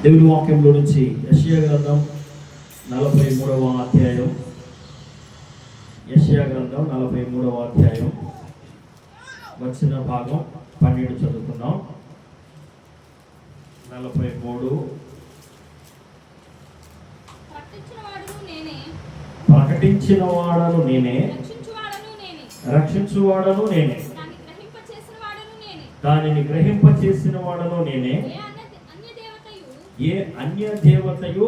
దేవుని వాక్యంలో నుంచి యెషయా గ్రంథం 43వ అధ్యాయం. యెషయా గ్రంథం 43వ అధ్యాయం వచ్చిన భాగం 12 చదువుకుందాం. 43. ప్రకటించిన వాడను నేనే, రక్షించువాడను నేనే, దానిని గ్రహింపచేసిన వాడను నేనే. ఏ అన్య దేవతయు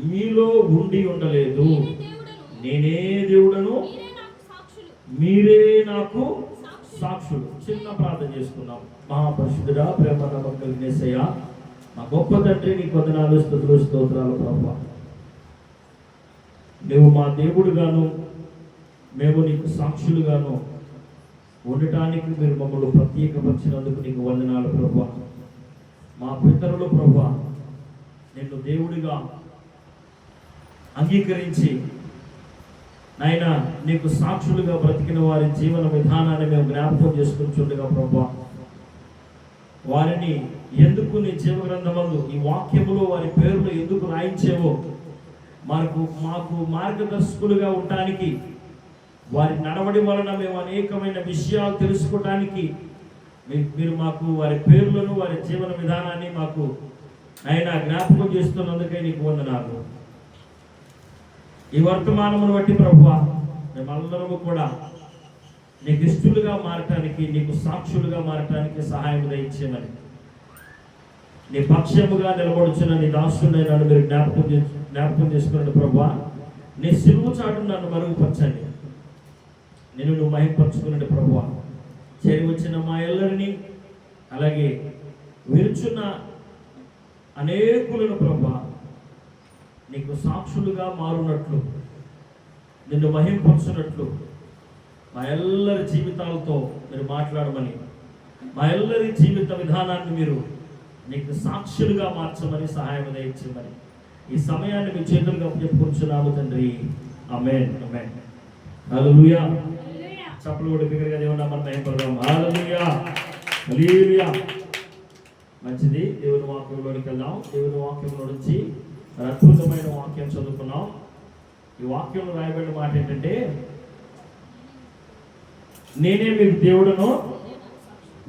మీలో ఉండి ఉండలేదు. నేనే దేవుడను, మీరే నాకు సాక్షులు. చిన్న ప్రార్థన చేసుకున్నాం. మహాపరిశుద్ధుడా, ప్రేమ నమ్మకం కలిగిన యేసయ్యా, మా గొప్ప తండ్రి, నీకు వందనాలు, స్తుతులు, స్తోత్రాలు ప్రభువా. నువ్వు మా దేవుడుగాను, మేము నీకు సాక్షులుగాను ఉండటానికి మీరు మమ్మల్ని ప్రత్యేకపరిచినందుకు నీకు వందనాలు ప్రభువా. మా పితరులు ప్రభువా నిన్ను దేవుడిగా అంగీకరించి నాయన నీకు సాక్షులుగా బ్రతికిన వారి జీవన విధానాన్ని మేము జ్ఞాపకం చేసుకుంటుండగా ప్రభువా, వారిని ఎందుకు నీ జీవ గ్రంథమందు ఈ వాక్యములో వారి పేర్లు ఎందుకు రాయించేవో, మాకు మార్గదర్శకులుగా ఉండటానికి, వారి నడవడి వలన మేము అనేకమైన విషయాలు తెలుసుకోవటానికి మీరు మాకు వారి పేర్లను, వారి జీవన విధానాన్ని మాకు ఆయన జ్ఞాపకం చేస్తున్నందుకే నీకు వందనాలు. ఈ వర్తమానమును బట్టి ప్రభువా, మేమందరము కూడా నీకు ఇష్టలుగా మారటానికి, నీకు సాక్షులుగా మారటానికి సహాయం దయచేయమని నీ పక్షముగా నిలబడుచున్న నీ దాసుని నన్ను మీరు జ్ఞాపకం చేసుకున్నాడు ప్రభువా. నీ సిలువ చాటు నన్ను మరుగుపరచండి, నేను నువ్వు మహింపరచుకున్నాడు ప్రభువా. చేరి వచ్చిన మా ఎల్లరిని, అలాగే విరుచున్న అనేకులను ప్రభువా నీకు సాక్షులుగా మారునట్లు, నిన్ను మహింపరచునట్లు మా ఎల్లరి జీవితాలతో మీరు మాట్లాడమని, మా ఎల్లరి జీవిత విధానాన్ని మీరు నీకు సాక్షులుగా మార్చమని సహాయం దయచేయమని ఈ సమయాన్ని మీ చేతులుగా చెప్పుకుంటున్నాము తండ్రి. ఆమేన్, ఆమేన్. హల్లెలూయా. చప్పలు కూడా బిగ్గరగా దేవుని నామమున మహిమపడదాం. హల్లెలూయా, హల్లెలూయా. మంచిది. దేవుని వాక్యంలోనికి వెళ్దాం. దేవుని వాక్యంలో నుంచి అద్భుతమైన వాక్యం చదువుకున్నాం. ఈ వాక్యంలో రాయబడిన మాట ఏంటంటే, నేనే మీకు దేవుడను,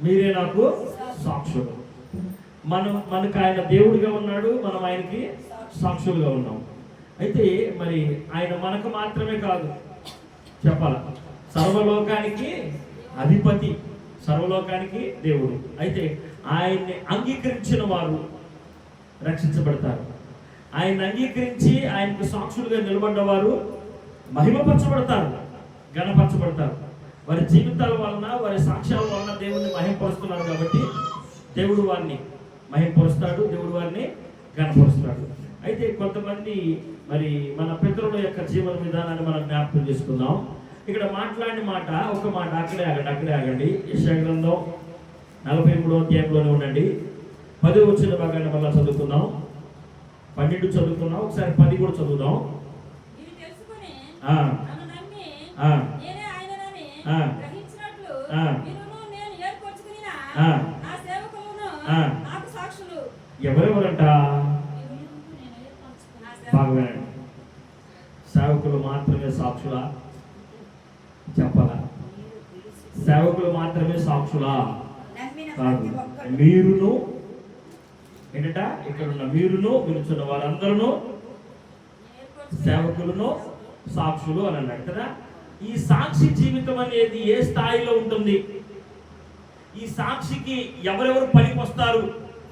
మీరే నాకు సాక్షులు. మనకు ఆయన దేవుడిగా ఉన్నాడు, మనం ఆయనకి సాక్షులుగా ఉన్నాం. అయితే మరి ఆయన మనకు మాత్రమే కాదు, చెప్పాల, సర్వలోకానికి అధిపతి, సర్వలోకానికి దేవుడు. అయితే ఆయన్ని అంగీకరించిన వారు రక్షించబడతారు. ఆయన్ని అంగీకరించి ఆయనకు సాక్షులుగా నిలబడ్డవారు మహిమపరచబడతారు, ఘనపరచబడతారు. వారి జీవితాల వలన, వారి సాక్ష్యాల వలన దేవుడిని మహిమపరుస్తున్నారు కాబట్టి దేవుడు వారిని మహిమపరుస్తాడు, దేవుడు వారిని ఘనపరుస్తాడు. అయితే కొంతమంది మరి మన పితరుల యొక్క జీవన విధానాన్ని మనం జ్ఞాపకం చేసుకుందాం. ఇక్కడ మాట్లాడిన మాట, ఒక మాట అక్కడే ఆగండి. యెషయా గ్రంథం 43వ అధ్యాయంలోనే ఉండండి. 10 వచ్చిన భాగాన్ని మళ్ళీ చదువుకుందాం. 12 చదువుకున్నాం, ఒకసారి 10 కూడా చదువుదాం. ఎవరెవరంట? బాగా సేవకులు మాత్రమే సాక్షులా? చెప్పాలా? సేవకులు మాత్రమే సాక్షులా? కాదు. మీరును ఏంటంట, ఇక్కడ ఉన్న మీరును, పిలుచున్న వారందరూ సేవకులను సాక్షులు అని అన్నాడు కదా. ఈ సాక్షి జీవితం అనేది ఏ స్థాయిలో ఉంటుంది? ఈ సాక్షికి ఎవరెవరు పనికి వస్తారు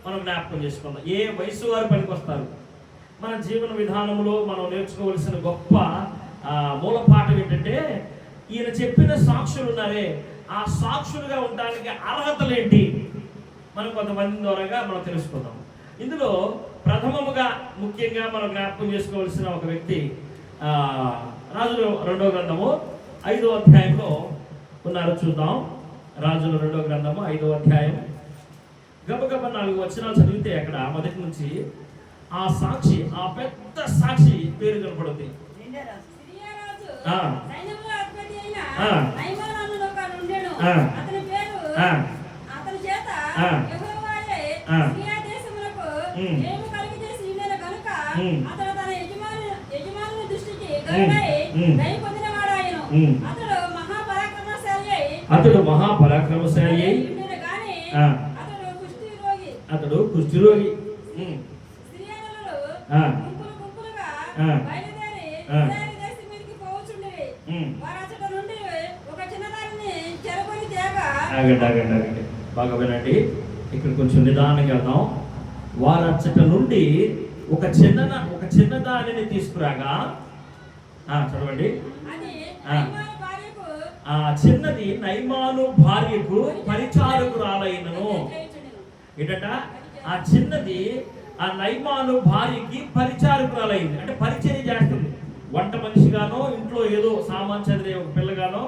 మనం జ్ఞాపకం చేసుకుందాం. ఏ వయసు వారు పనికి వస్తారు? మన జీవన విధానంలో మనం నేర్చుకోవలసిన గొప్ప మూల పాఠం ఏంటంటే, ఈయన చెప్పిన సాక్షులు ఉన్నారే, ఆ సాక్షులుగా ఉండడానికి అర్హతలు ఏంటి మనం కొంతమంది ద్వారాగా మనం తెలుసుకుందాం. ఇందులో ప్రథమముగా ముఖ్యంగా మనం జ్ఞాపకం చేసుకోవాల్సిన ఒక వ్యక్తి రాజుల 2వ గ్రంథము 5వ అధ్యాయంలో ఉన్నారు. చూద్దాం. రాజుల 2వ గ్రంథము 5వ అధ్యాయం గబగబ 4 వచనాలు చదివితే అక్కడ మొదటి నుంచి ఆ సాక్షి, ఆ పెద్ద సాక్షి పేరు కనపడుతుంది. ఏమి కలిగి చేసి ఉండెను గనుక అతడు తన యజమానుని దృష్టికి దయ పొందినవాడాయను. అతడు మహాపరాక్రమశాలి అయి ఉండెను గాని అతడు కుష్ఠరోగి. గుంపులుగా బయలుదేరి ఇశ్రాయేలు దేశం మీదికి పోవచుండిరి. వారు అచ్చట నుండి ఒక చిన్నదానిని చెరకొని తేగా. ఆగండి బాగా వినండి, ఇక్కడ కొంచెం నిదానంగా వెళ్దాం. వారు అచ్చట నుండి ఒక చిన్నదానిని తీసుకురాగా, చదవండి. ఆ చిన్నది నైమాను భార్యకు పరిచారకురాలైనను. ఏంటట? ఆ చిన్నది ఆ నైమాను భార్యకి పరిచారకురాలైంది. అంటే పరిచర్య చేస్తుంది. వంట మనిషిగానో ఇంట్లో ఏదో సామాన్ చదివే ఒక పిల్లగానో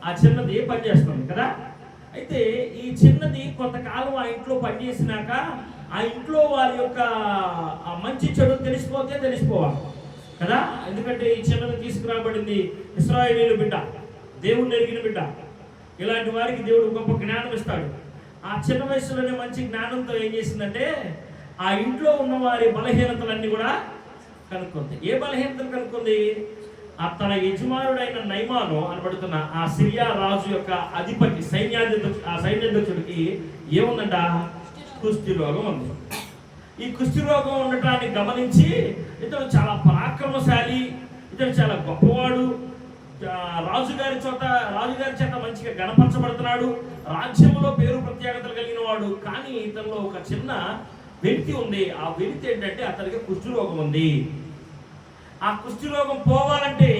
ఆ చిన్నది పనిచేస్తుంది కదా. అయితే ఈ చిన్నది కొంతకాలం ఆ ఇంట్లో పనిచేసినాక ఆ ఇంట్లో వారి యొక్క ఆ మంచి చెడు తెలిసిపోవాలి కదా. ఎందుకంటే ఈ చిన్నది తీసుకురాబడింది ఇశ్రాయేలీయుల బిడ్డ, దేవుణ్ణి ఎరిగిన బిడ్డ. ఇలాంటి వారికి దేవుడు గొప్ప జ్ఞానం ఇస్తాడు. ఆ చిన్న వయసులోనే మంచి జ్ఞానంతో ఏం చేసిందంటే ఆ ఇంట్లో ఉన్న వారి బలహీనతలన్నీ కూడా కనుక్కుంది. ఏ బలహీనతలు కనుక్కుంది? తన యజమానుడైన నైమాను అనబడుతున్న ఆ సిరియా రాజు యొక్క అధిపతి సైన్యాధ్యక్షుడికి ఏముందంట? కుష్టి రోగం ఉంది. ఈ కుష్టి రోగం ఉండటాన్ని గమనించి ఇతడు చాలా పరాక్రమశాలి, ఇతడు చాలా గొప్పవాడు, రాజుగారి చేత మంచిగా గణపరచబడుతున్నాడు, రాజ్యంలో పేరు ప్రత్యేకతలు కలిగిన వాడు. కానీ ఇతనిలో ఒక చిన్న వెలితి ఉంది. ఆ వెలితి ఏంటంటే అతనికి కుష్టి రోగం ఉంది. ఆ కుష్టి రోగం పోవాలంటే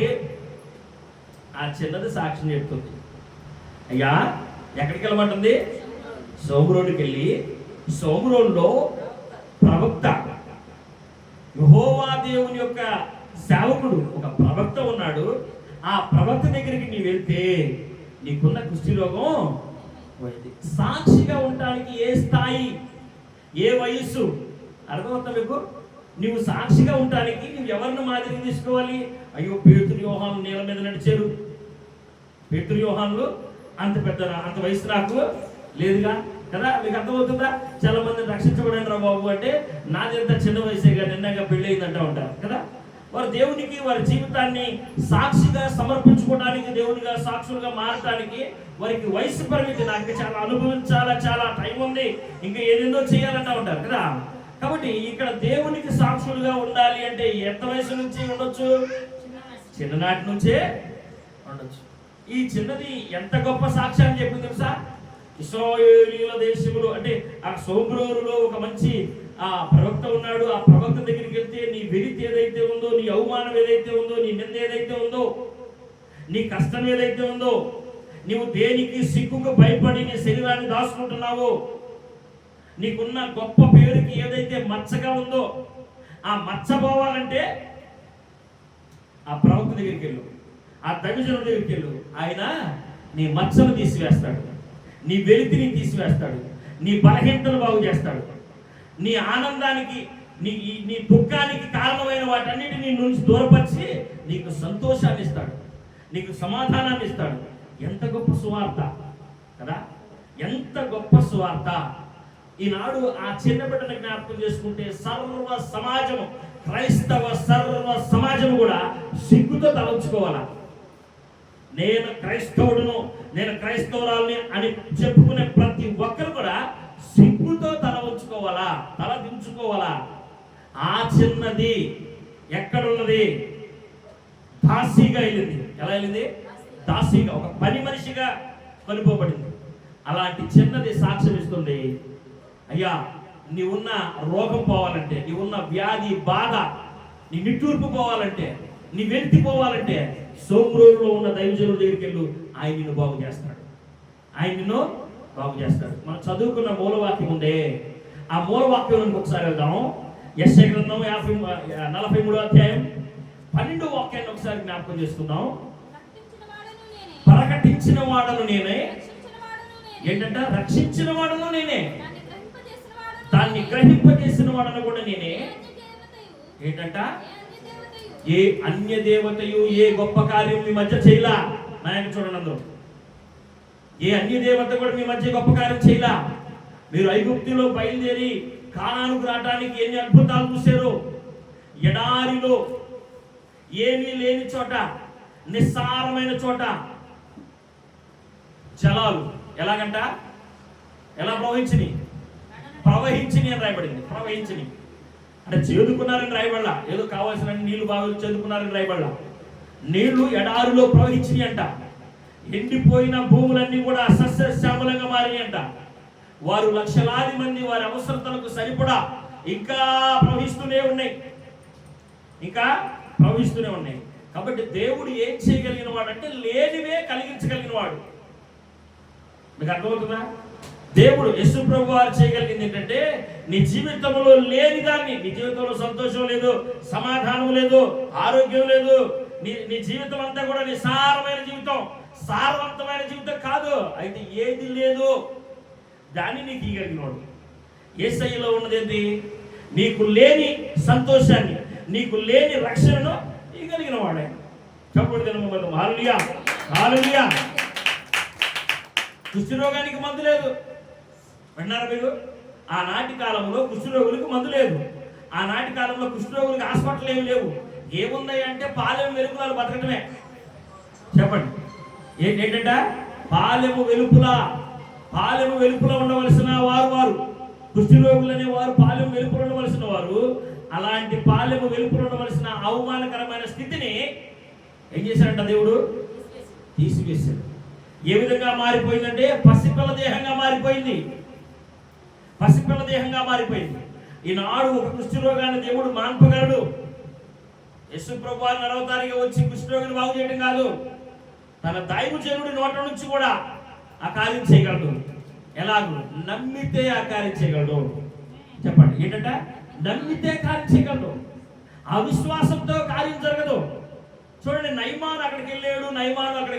ఆ చిన్నది సాక్ష్యం చెప్తుంది. అయ్యా ఎక్కడికి వెళ్ళమంటుంది? సోమరోనికి వెళ్ళి, సోమరోన్లో ప్రవక్త యెహోవా దేవుని యొక్క సేవకుడు ఒక ప్రవక్త ఉన్నాడు. ఆ ప్రవక్త దగ్గరికి నీ వెళ్తే నీకున్న కుష్టి రోగం పోయింది. సాక్షిగా ఉండడానికి ఏ స్థాయి, ఏ వయస్సు అర్థమవుతా మీకు? నువ్వు సాక్షిగా ఉండడానికి నువ్వు ఎవరిని మాదిరిగా తీసుకోవాలి? అయ్యో పేతురు యోహాను నీళ్ళ మీద నడిచారు. పేతురు యోహానులు అంత వయసు నాకు లేదుగా కదా. మీకు అర్థమవుతుందా? చాలా మంది రక్షించబడండి రా బాబు అంటే నాది ఎంత చిన్న వయసేగా నిన్నగా పెళ్ళి అయిందంటూ ఉంటారు కదా. వారు దేవునికి వారి జీవితాన్ని సాక్షిగా సమర్పించుకోవడానికి, దేవునిగా సాక్షులుగా మారటానికి వారికి వయసు పరిమితి. నాకు చాలా అనుభవించాలా, చాలా టైం ఉంది, ఇంకా ఏదేదో చేయాలంటూ ఉంటారు కదా. కాబట్టి ఇక్కడ దేవునికి సాక్షులుగా ఉండాలి అంటే ఎంత వయసు నుంచి ఉండొచ్చు? చిన్ననాటి నుంచే ఉండొచ్చు. ఈ చిన్నది ఎంత గొప్ప సాక్ష్యాన్ని చెప్పింది తెలుసా? ఇశ్రాయేలీయుల దేశములు అంటే ఆ సోమ్రోరులో ఒక మంచి ఆ ప్రవక్త ఉన్నాడు. ఆ ప్రవక్త దగ్గరికి వెళ్తే నీ వెలితి ఏదైతే ఉందో, నీ అవమానం ఏదైతే ఉందో, నీ నింద ఏదైతే ఉందో, నీ కష్టం ఏదైతే ఉందో, నీవు దేనికి సిగ్గుకు భయపడి నీ శరీరాన్ని దాచుకుంటున్నావో, నీకున్న గొప్ప పేరుకి ఏదైతే మచ్చగా ఉందో ఆ మచ్చ పోవాలంటే ఆ ప్రవక్త దగ్గరికి వెళ్ళు, ఆ దైవజనుడి దగ్గరికి వెళ్ళు. ఆయన నీ మచ్చను తీసివేస్తాడు, నీ వెలితిని తీసివేస్తాడు, నీ బలహీనతను బాగు చేస్తాడు, నీ ఆనందానికి నీ దుఃఖానికి కారణమైన వాటన్నిటిని నుంచి దూరపరిచి నీకు సంతోషాన్ని ఇస్తాడు, నీకు సమాధానాన్ని ఇస్తాడు. ఎంత గొప్ప సువార్త కదా, ఎంత గొప్ప సువార్త. ఈనాడు ఆ చిన్న బిడ్డను జ్ఞాపకం చేసుకుంటే సర్వ సమాజము, క్రైస్తవ సర్వ సమాజం కూడా సిగ్గుతో తలంచుకోవాలా. నేను క్రైస్తవుడును, నేను క్రైస్తవురాల్ని అని చెప్పుకునే ప్రతి ఒక్కరు కూడా సిగ్గుతో తల ఉంచుకోవాలా, తల దించుకోవాలా. ఆ చిన్నది ఎక్కడున్నది? దాసీగా వెళ్ళింది. ఎలా వెళ్ళింది? దాసీగా, ఒక పని మనిషిగా కొనిపోబడింది. అలాంటి చిన్నది సాక్ష్యం ఇస్తుంది. అయ్యా నీవున్న రోగం పోవాలంటే, నీవున్న వ్యాధి బాధ, నీ నిట్టూర్పు పోవాలంటే, నీ వెలితి పోవాలంటే సోమ్రోలులో ఉన్న దైవజనుడి దగ్గరికి వెళ్ళు. ఆయన నిన్ను బాగు చేస్తాడు, ఆయన నిన్ను బాగు చేస్తాడు. మనం చదువుకున్న మూలవాక్యం ఉందే, ఆ మూలవాక్యం ఒకసారి వెళ్దాం. యెషయా గ్రంథం 43వ అధ్యాయం 12వ వాక్యాన్ని ఒకసారి జ్ఞాపకం చేసుకుందాం. ప్రకటించిన వాడను నేనే. ఏంటంట? రక్షించిన వాడను నేనే, దాన్ని గ్రహింపజేసిన వాడను కూడా నేనే. ఏంటంట? ఏ అన్య దేవతయు ఏ గొప్ప కార్యం మీ మధ్య చేయలా. నాయన చూడండి అందరూ, ఏ అన్య దేవత కూడా మీ మధ్య గొప్ప కార్యం చేయలా. మీరు ఐగుప్తులో బయలుదేరి కానానుకు రావడానికి ఎన్ని అద్భుతాలు చూశారు. ఎడారిలో ఏమీ లేని చోట, నిస్సారమైన చోట జలాలు ఎలా ప్రవహించిని అని రాయబడింది. ప్రవహించిని అంటే చేదుకున్నారని రాయబడలా, ఏదో కావాల్సిన నీళ్లు బాగా చేదుకున్నారని రాయబడలా. నీళ్లు ఎడారిలో ప్రవహించిని అంట. ఎండిపోయిన భూములన్నీ కూడా సస్యశ్యామలంగా మారినాయి అంట. వారు లక్షలాది మంది వారి అవసరతలకు సరిపడా ఇంకా ప్రవహిస్తూనే ఉన్నాయి. కాబట్టి దేవుడు ఏం చేయగలిగిన వాడు అంటే లేనివే కలిగించగలిగిన వాడు. మీకు అర్థమవుతుందా? దేవుడు యేసు ప్రభు వారు చేయగలిగింది ఏంటంటే నీ జీవితంలో లేని దాన్ని, నీ జీవితంలో సంతోషం లేదు, సమాధానం లేదు, ఆరోగ్యం లేదు, నీ జీవితం అంతా కూడా నిస్సారమైన జీవితం, సారవంతమైన జీవితం కాదు. అయితే ఏది లేదు దాన్ని నీకు ఇవ్వగలిగిన వాడు. యేసయ్యలో ఉన్నదేంటి? నీకు లేని సంతోషాన్ని, నీకు లేని రక్షణను ఇవ్వగలిగిన వాడే. చెప్పండి హల్లెలూయా, హల్లెలూయా. కుష్ఠరోగానికి మందు లేదు. విన్నారా మీరు? ఆనాటి కాలంలో కుష్ఠరోగులకు మందు లేదు. ఆనాటి కాలంలో కుష్ఠరోగులకు హాస్పిటల్ ఏమి లేవు. ఏమున్నాయి అంటే పాలెం వెలుపులాలు బతకటమే. చెప్పండి ఏంటంటే పాలెము వెలుపుల ఉండవలసిన వారు కుష్ఠరోగులు అనే వారు పాలెము వెలుపుల ఉండవలసిన వారు. అలాంటి పాలెము వెలుపుల ఉండవలసిన అవమానకరమైన స్థితిని ఏం చేశాడంట? దేవుడు తీసివేశాడు. ఏ విధంగా మారిపోయిందంటే పసిపిల్ల దేహంగా మారిపోయింది. ఈనాడు ఒక కుష్ఠరోగాన్ని దేవుడు మాన్పగలడు. యేసు ప్రభువు 40వ తారీఖు వచ్చి కుష్ఠరోగిని బాగు చేయడం కాదు, తన దైవజనుడి నోట నుంచి కూడా ఆ కార్యం చేయగలడు. ఎలాగో నమ్మితే ఆ కార్యం చేయగలడు. చెప్పండి ఏంటంటే నమ్మితే కార్యం చేయగలడు. అవిశ్వాసంతో కార్యం జరగదు. చూడండి, నయమాను అక్కడికి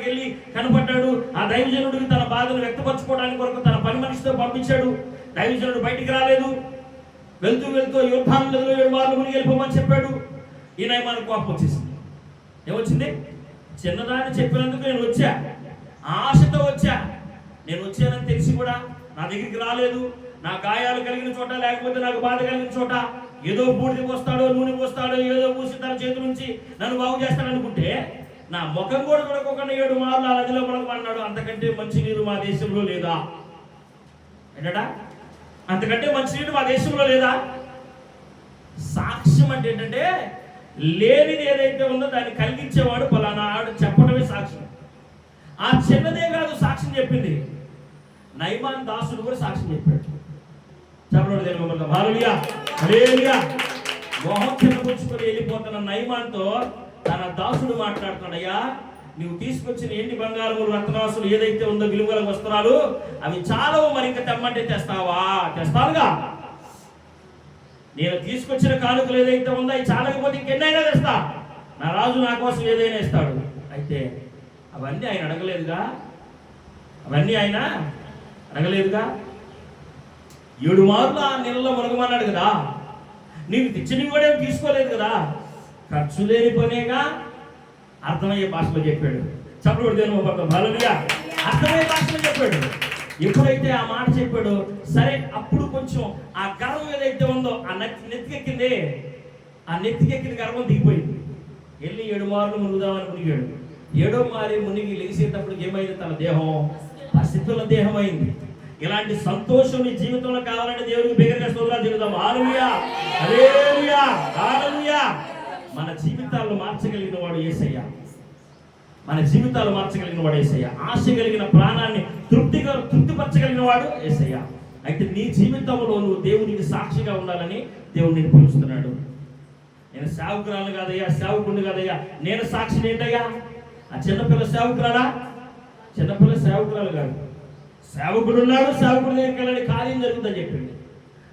వెళ్ళి కనపడ్డాడు. ఆ దైవజనుడికి తన బాధను వ్యక్తపరచుకోవడానికి కొరకు తన పని మనిషితో పంపించాడు. దైవజనుడు బయటికి రాలేదు. వెళ్తూ యుద్ధాలను 7 మార్లు మునిగి వెళ్ళిపోమని చెప్పాడు. ఈ నయమాను కోపం వచ్చేసింది. ఏమొచ్చింది? చిన్నదాన్ని చెప్పినందుకు నేను వచ్చా, ఆశతో వచ్చా, నేను వచ్చానని తెలిసి కూడా నా దగ్గరికి రాలేదు. నా గాయాలు కలిగిన చోట, లేకపోతే నాకు బాధ కలిగిన చోట ఏదో బూడిద పోస్తాడో, నూనె పోస్తాడో, ఏదో పూసి తన చేతి నుంచి నన్ను బాగు చేస్తాడనుకుంటే నా ముఖం కూడా చూడకోకుండా 7 మార్లు ఆ నదిలో పడకమన్నాడు. అంతకంటే మంచి నీరు మా దేశంలో లేదా? ఏంటట? అంతకంటే మంచి నీరు మా దేశంలో లేదా? సాక్ష్యం అంటే ఏంటంటే లేనిది ఏదైతే ఉందో దాన్ని కలిగించేవాడు పలానా ఆడు చెప్పడమే సాక్ష్యం. ఆ చిన్నదే కాదు సాక్ష్యం చెప్పింది, నయమాన్ దాసుడు కూడా సాక్ష్యం చెప్పాడు. చెప్పడం హల్లెలూయా, హల్లెలూయా. మోహం చిన్నపుచ్చుకొని వెళ్ళిపోతున్న నయమాన్తో తన దాసుడు మాట్లాడుతున్నాడు. అయ్యా, నువ్వు తీసుకొచ్చిన ఎండి బంగారములు, రత్నవాసులు ఏదైతే ఉందో విలువల వస్త్రాలు అవి చాలవు, మరి ఇంకా తెమ్మంటే తెస్తావా? తెస్తానుగా. నేను తీసుకొచ్చిన కానుకలు ఏదైతే ఉందో అవి చాలకపోతే ఇంకెన్నైనా తెస్తా. నా రాజు నా కోసం ఏదైనా ఇస్తాడు. అయితే అవన్నీ ఆయన అడగలేదుగా. 7 మార్లు ఆ నీళ్ళలో మునగమన్నాడు కదా. నీకు తెచ్చినవి కూడా ఏమి తీసుకోలేదు కదా. ఖర్చు లేని పనేగా. అర్థమయ్యే భాషలో చెప్పాడు. హల్లెలూయా, అర్థమయ్యే భాషలో చెప్పాడు. ఎప్పుడైతే ఆ మాట చెప్పాడు, సరే అప్పుడు కొంచెం ఆ గర్వం ఏదైతే ఉందో ఆ నెత్తికెక్కింది. ఆ నెత్తికెక్కిన గర్వం దిగిపోయింది. వెళ్ళి 7 మార్లు మునుగుదామని మునిగాడు. 7వ మారి మునిగి లేచేటప్పుడు ఏమైంది? తన దేహం పసిపిల్ల దేహం అయింది. ఇలాంటి సంతోషం నీ జీవితంలో కావాలంటే దేవుడికి బిగ్గరగా స్తోత్రాలు చెల్లిద్దాం. హల్లెలూయా, హల్లెలూయా, హల్లెలూయా. మన జీవితాలను మార్చగలిగిన వాడు యేసయ్య. ఆశ కలిగిన ప్రాణాన్ని తృప్తిపరచగలిగిన వాడు యేసయ్య. అయితే నీ జీవితంలో నువ్వు దేవునికి సాక్షిగా ఉండాలని దేవుడు నిన్ను పిలుస్తున్నాడు. నేను సేవకురాలు కాదయ్యా, సేవకుడిని కాదయ్యా, నేను సాక్షిని ఏంటయ్యా? ఆ చిన్నపిల్ల సేవకురాలా? చిన్నపిల్ల సేవకురాలు కాదు. సేవకుడు ఉన్నాడు, సేవకుడి దగ్గరికి వెళ్ళని కార్యం జరుగుతుందని చెప్పింది.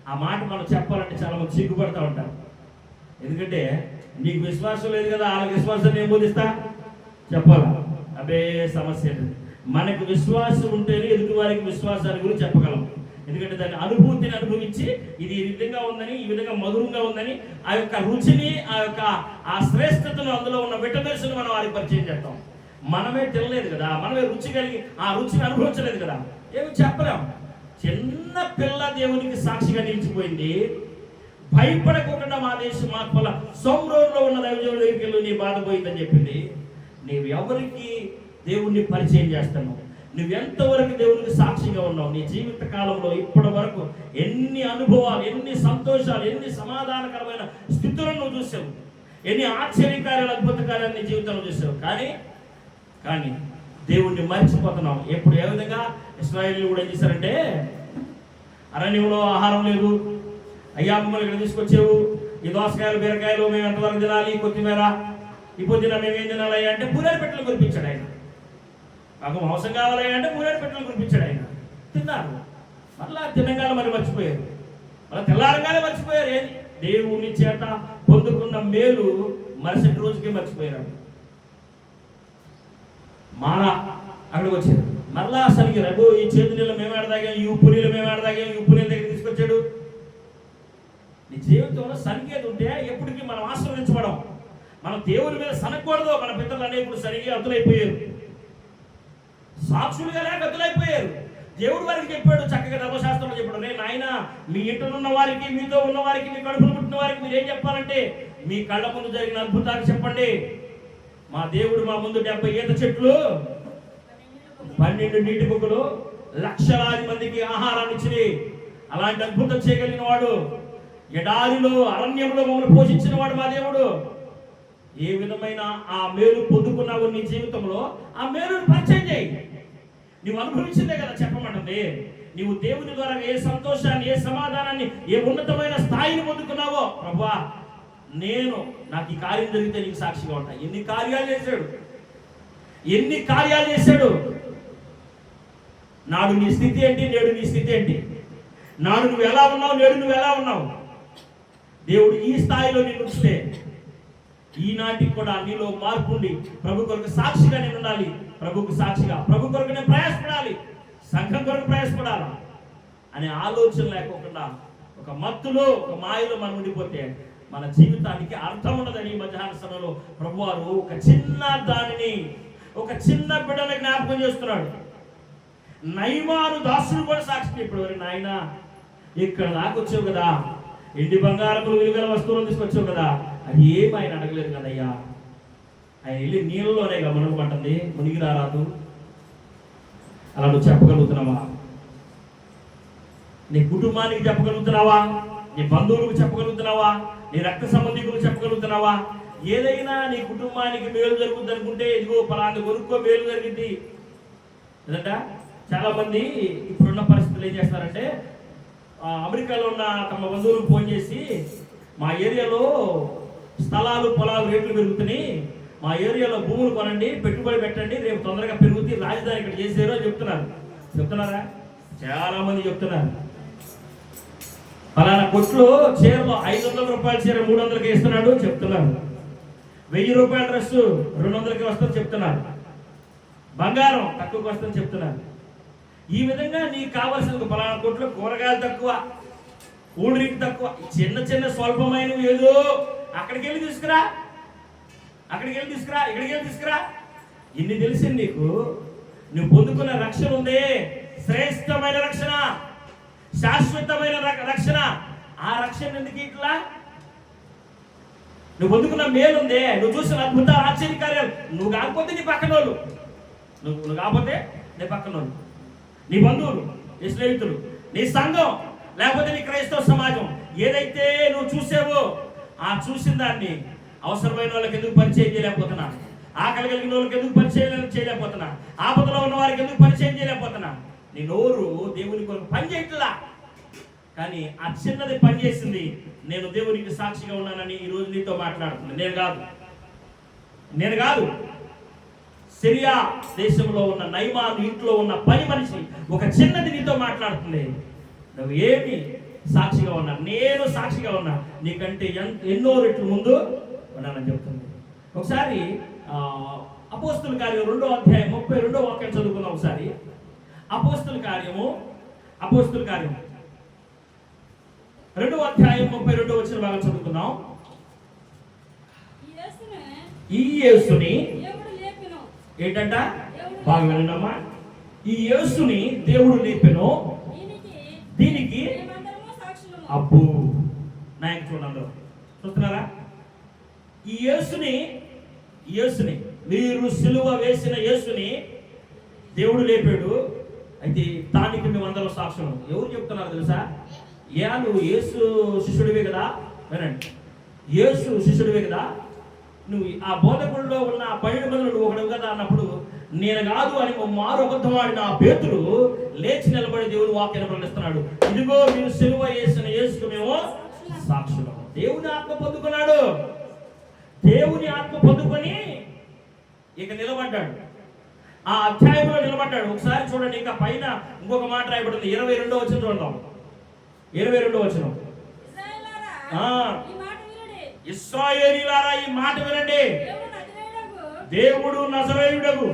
ఆ మాట మనం చెప్పాలంటే చాలా మంది సిగ్గుపడతా ఉంటారు. ఎందుకంటే నీకు విశ్వాసం లేదు కదా, వాళ్ళకి విశ్వాసాన్ని ఏం బోధిస్తా? చెప్పాలా? అదే సమస్య. మనకు విశ్వాసం ఉంటేనే ఎదుటి వారికి విశ్వాసాన్ని గురించి చెప్పగలం. ఎందుకంటే దాని అనుభూతిని అనుభవించి ఇది ఈ విధంగా ఉందని, ఈ విధంగా మధురంగా ఉందని, ఆ యొక్క రుచిని, ఆ శ్రేష్టతను, అందులో ఉన్న విటమిన్స్ మనం వారికి పరిచయం చేస్తాం. మనమే తినలేదు కదా, మనమే రుచి కలిగి ఆ రుచిని అనుభవించలేదు కదా, ఏమి చెప్పలేం. చిన్న పిల్ల దేవునికి సాక్షిగా నిలిచిపోయింది. భయపడకుండా మా దేశం ఆత్మల సోమ్రోన్లో ఉన్న దైవజనుల దగ్గరికి వెళ్ళి నీ బాధ పోయిందని చెప్పింది. నీవు ఎవరికి దేవుణ్ణి పరిచయం చేస్తున్నావు? నువ్వు ఎంతవరకు దేవునికి సాక్షిగా ఉన్నావు? నీ జీవిత కాలంలో ఇప్పటి వరకు ఎన్ని అనుభవాలు, ఎన్ని సంతోషాలు, ఎన్ని సమాధానకరమైన స్థితులను నువ్వు చూసావు, ఎన్ని ఆశ్చర్యకార్యాలు, అద్భుత కార్యాలు నీ జీవితంలో చూసావు. కానీ దేవుణ్ణి మర్చిపోతున్నాం. ఎప్పుడు ఏ విధంగా ఇశ్రాయేలీయులు కూడా ఏం చేశారంటే, అరణ్యంలో ఆహారం లేదు, అయ్యా మమ్మల్ని ఇక్కడ తీసుకొచ్చావు, ఈ దోసకాయలు బీరకాయలు మేము ఎంతవరకు తినాలి, కొత్తిమీర ఈ పొద్దున మేమేం తినాలి అంటే పూరేడు పెట్టెలు కురిపించాడు ఆయన. మాకు మాంసం కావాలి అంటే పూరేడు పెట్టెలు కురిపించాడు ఆయన. తిన్నారు, మళ్ళా తినగానే మరి మర్చిపోయారు, మళ్ళీ తెల్లారగానే మర్చిపోయారు. ఏది దేవుని చేత పొందుకున్న మేలు మరుసటి రోజుకే మర్చిపోయారు. మారా అక్కడికి వచ్చారు. మళ్ళా అసలుకి రఘు ఈ చేతి నీళ్ళు మేము ఆడదాగాం, ఈ ఉప్పు నీళ్ళు మేము ఆడదాగాం, ఈ ఉప్పు నీళ్ళ దగ్గర తీసుకొచ్చాడు. నీ జీవితంలో సంకేతం ఉంటే ఎప్పటికీ మనం ఆశీర్వదించబడం. మనం దేవుని మీద సనకూడదు. మన పితరులు అనేకులు సరిగ్గా అతులైపోయారు, సాక్షులుగా లేక అతులైపోయారు. దేవుడు వారికి చెప్పాడు, చక్కగా ధర్మశాస్త్రంలో చెప్పాడు, రే నాయన, మీ ఇంట్లో ఉన్న వారికి, మీతో ఉన్న వారికి, మీ కడుపులు పుట్టిన వారికి మీరు ఏం చెప్పాలంటే, మీ కళ్ళ ముందు జరిగిన అద్భుతాలు చెప్పండి. మా దేవుడు మా ముందు 70 ఈత చెట్లు, 12 నీటి బుగ్గలు, లక్షలాది మందికి ఆహారాన్ని ఇచ్చి అలాంటి అద్భుతం చేయగలిగిన వాడు, ఎడారిలో అరణ్యంలో మమ్మల్ని పోషించిన వాడు మా దేవుడు. ఏ విధమైన ఆ మేలు పొందుకున్నావు నీ జీవితంలో, ఆ మేలును పరిచయం చేయి. నువ్వు అనుభవించిందే కదా చెప్పమంటుంది. నీవు దేవుని ద్వారా ఏ సంతోషాన్ని, ఏ సమాధానాన్ని, ఏ ఉన్నతమైన స్థాయిని పొందుకున్నావో, ప్రభువా నాకు ఈ కార్యం జరిగితే నీకు సాక్షిగా ఉంటాయి. ఎన్ని కార్యాలు చేశాడు. నాడు నీ స్థితి ఏంటి, నేడు నీ స్థితి ఏంటి? నాడు నువ్వు ఎలా ఉన్నావు, నేడు నువ్వు ఎలా ఉన్నావు? దేవుడు ఈ స్థాయిలో నేను ఉంచితే ఈనాటికి కూడా నీలో మార్పు ఉండి ప్రభు కొరకు సాక్షిగా నేను ఉండాలి. ప్రభుకు సాక్షిగా, ప్రభు కొరకు నేను ప్రయాసపడాలి, సంఘం కొరకు ప్రయాసపడాలి అనే ఆలోచన లేకోకుండా ఒక మత్తులో, ఒక మాయలో మనం ఉండిపోతే మన జీవితానికి అర్థం ఉండదని ఈ మధ్యాహ్న సమయంలో ప్రభువారు ఒక చిన్న దానిని, ఒక చిన్న బిడ్డని జ్ఞాపకం చేస్తున్నాడు. నయమాను దాసుడు కూడా సాక్షి. ఇప్పుడు నాయన ఇక్కడ దాకొచ్చావు కదా, ఎండి బంగారములు విలుగల వస్తువులను తీసుకొచ్చావు కదా, అది ఏమి ఆయన అడగలేదు కదయ్యా. ఆయన వెళ్ళి నీళ్ళలోనే మునగమంటుంది, మునిగి రారాదు. అలా నువ్వు చెప్పగలుగుతున్నావా? నీ కుటుంబానికి చెప్పగలుగుతున్నావా? నీ బంధువులకు చెప్పగలుగుతున్నావా? నీ రక్త సంబంధికులకు చెప్పగలుగుతున్నావా? ఏదైనా నీ కుటుంబానికి మేలు జరుగుతుంది అనుకుంటే, ఇదిగో పలానా కొనుక్కో మేలు జరిగింది లేదంట. చాలా మంది ఇప్పుడున్న పరిస్థితులు ఏం చేస్తారంటే, అమెరికాలో ఉన్న తమ బంధువులకు ఫోన్ చేసి, మా ఏరియాలో స్థలాలు పొలాలు రేట్లు పెరుగుతున్నాయి, మా ఏరియాలో భూములు కొనండి, పెట్టుబడి పెట్టండి, రేపు తొందరగా పెరుగుతుంది, రాజధాని ఇక్కడ చేసారు అని చెప్తున్నారా? చాలా మంది చెప్తున్నారు. పలానా కొట్లో చీరలో 500 రూపాయల చీర 300కి ఇస్తున్నాడు చెప్తున్నారు. 1000 రూపాయల డ్రెస్ 200కి వస్తుంది చెప్తున్నారు. బంగారం తక్కువకి వస్తుంది చెప్తున్నారు. ఈ విధంగా నీకు కావాల్సిన పలానా కొట్లో కూరగాయలు తక్కువ, కూల్ డ్రింక్ తక్కువ, చిన్న చిన్న స్వల్పమైనవి ఏదో అక్కడికి వెళ్ళి తీసుకురా, ఇక్కడికి వెళ్ళి తీసుకురా. ఇన్ని తెలిసింది నీకు. నువ్వు పొందుకున్న రక్షణ ఉందే, శ్రేష్టమైన రక్షణ, శాశ్వతమైన రక్షణ. ఆ రక్షణ ఎందుకు ఇట్లా? నువ్వు పొందుకున్న మేలు ఉందే, నువ్వు చూసిన అద్భుత ఆశ్చర్యకార్యాలు, నువ్వు కాకపోతే నీ పక్కన వాళ్ళు, నువ్వు కాకపోతే నీ పక్కన వాళ్ళు, నీ బంధువులు, నీ స్నేహితులు, నీ సంఘం, లేకపోతే నీ క్రైస్తవ సమాజం, ఏదైతే నువ్వు చూసావో ఆ చూసిన దాన్ని అవసరమైన వాళ్ళకి ఎందుకు పరిచయం చేయలేకపోతున్నా? ఆకలి కలిగిన వాళ్ళకి ఎందుకు పరిచయం చేయలేకపోతున్నా? ఆపదలో ఉన్న వారికి ఎందుకు పరిచయం చేయలేకపోతున్నా? నీ నోరు దేవుని కొరకు పని చేయట్లా, కానీ ఆ చిన్నది పని చేసింది. నేను దేవునికి సాక్షిగా ఉన్నానని ఈరోజు నీతో మాట్లాడుతుంది. నేను కాదు సిరియా దేశంలో ఉన్న నయమాను ఇంట్లో ఉన్న పని మనిషి ఒక చిన్నది నీతో మాట్లాడుతుంది. నువ్వు ఏమి సాక్షిగా ఉన్నా, నేను సాక్షిగా ఉన్నా, నీకంటే ఎన్నో రెట్లు ముందు ఉన్నానని చెప్తుంది. ఒకసారి అపోస్తుల కార్యం 2వ అధ్యాయం 32వ వాక్యం చదువుకుందాం. ఒకసారి అపోస్తుల కార్యం 2వ అధ్యాయం 32వ వచనం బాగా చదువుకుందాం. ఈ యేసుని ఏంటంట? బాగా వినండమ్మా. ఈ యేసుని దేవుడు లేపెను, దీనికి మేమందరము సాక్షులము. అబ్బో నాయకు చూడండి, చూస్తున్నారా? ఈ యేసుని మీరు సిలువ వేసిన యేసుని దేవుడు లేపాడు. అయితే దానికి మేమందరం సాక్ష్యం. ఎవరు చెప్తున్నారు తెలుసా? నువ్వు యేసు శిష్యుడివే కదా, వినండి, యేసు శిష్యుడివే కదా, నువ్వు ఆ బోధకుల్లో ఉన్న 12 మంది నువ్వు ఒకడు కదా అన్నప్పుడు, నేను కాదు అని మారు అబద్ధం ఆడిన ఆ పేతురు లేచి నిలబడి దేవుని వాక్యాన్ని ప్రకటిస్తున్నాడు. ఇదిగో మీరు సిలువ వేసిన యేసుకు మేము సాక్షులం. దేవుని ఆత్మ పొందుకున్నాడు. దేవుని ఆత్మ పొందుకొని ఇక నిలబడ్డాడు. ఆ అధ్యాయంలో నిలబడ్డాడు. ఒకసారి చూడండి, ఇంకా పైన ఇంకొక మాట రాయబడింది. 22వ వచనం చూద్దాం. 22వ వచనం. ఇశ్రాయేలీయులారా ఈ మాట వినండి. ఇశ్రాయేలీయులారా ఈ మాట వినండి. దేవుడు నజరేయుడగు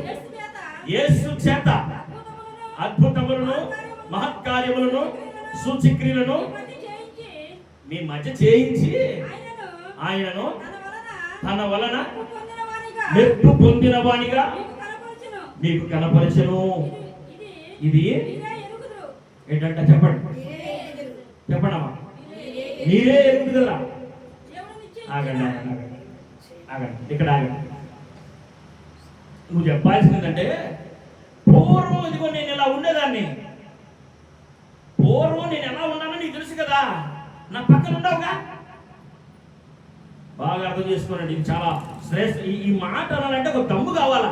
యేసు చేత అద్భుతములను మహత్కార్యములను సూచక్రియలను మీ మధ్య చేయించి ఆయనను తన వలన మెప్పు పొందిన వానిగా మీకు కనపరచెను. ఇది ఏంటంట చెప్పండి, చెప్పండమ్మా. మీరే ఎరుగుదు కదా. ఆగండి, ఇక్కడ ఆగండి. నువ్వు చెప్పాల్సిందంటే, పూర్వం ఇదిగో నేను ఇలా ఉండేదాన్ని, పూర్వం నేను ఎలా ఉన్నానో నీకు తెలుసు కదా, నా పక్కన ఉండవుగా. బాగా అర్థం చేసుకోనండి, ఇది చాలా శ్రేష్ఠ. ఈ మాట అనాలంటే ఒక దమ్ము కావాలా,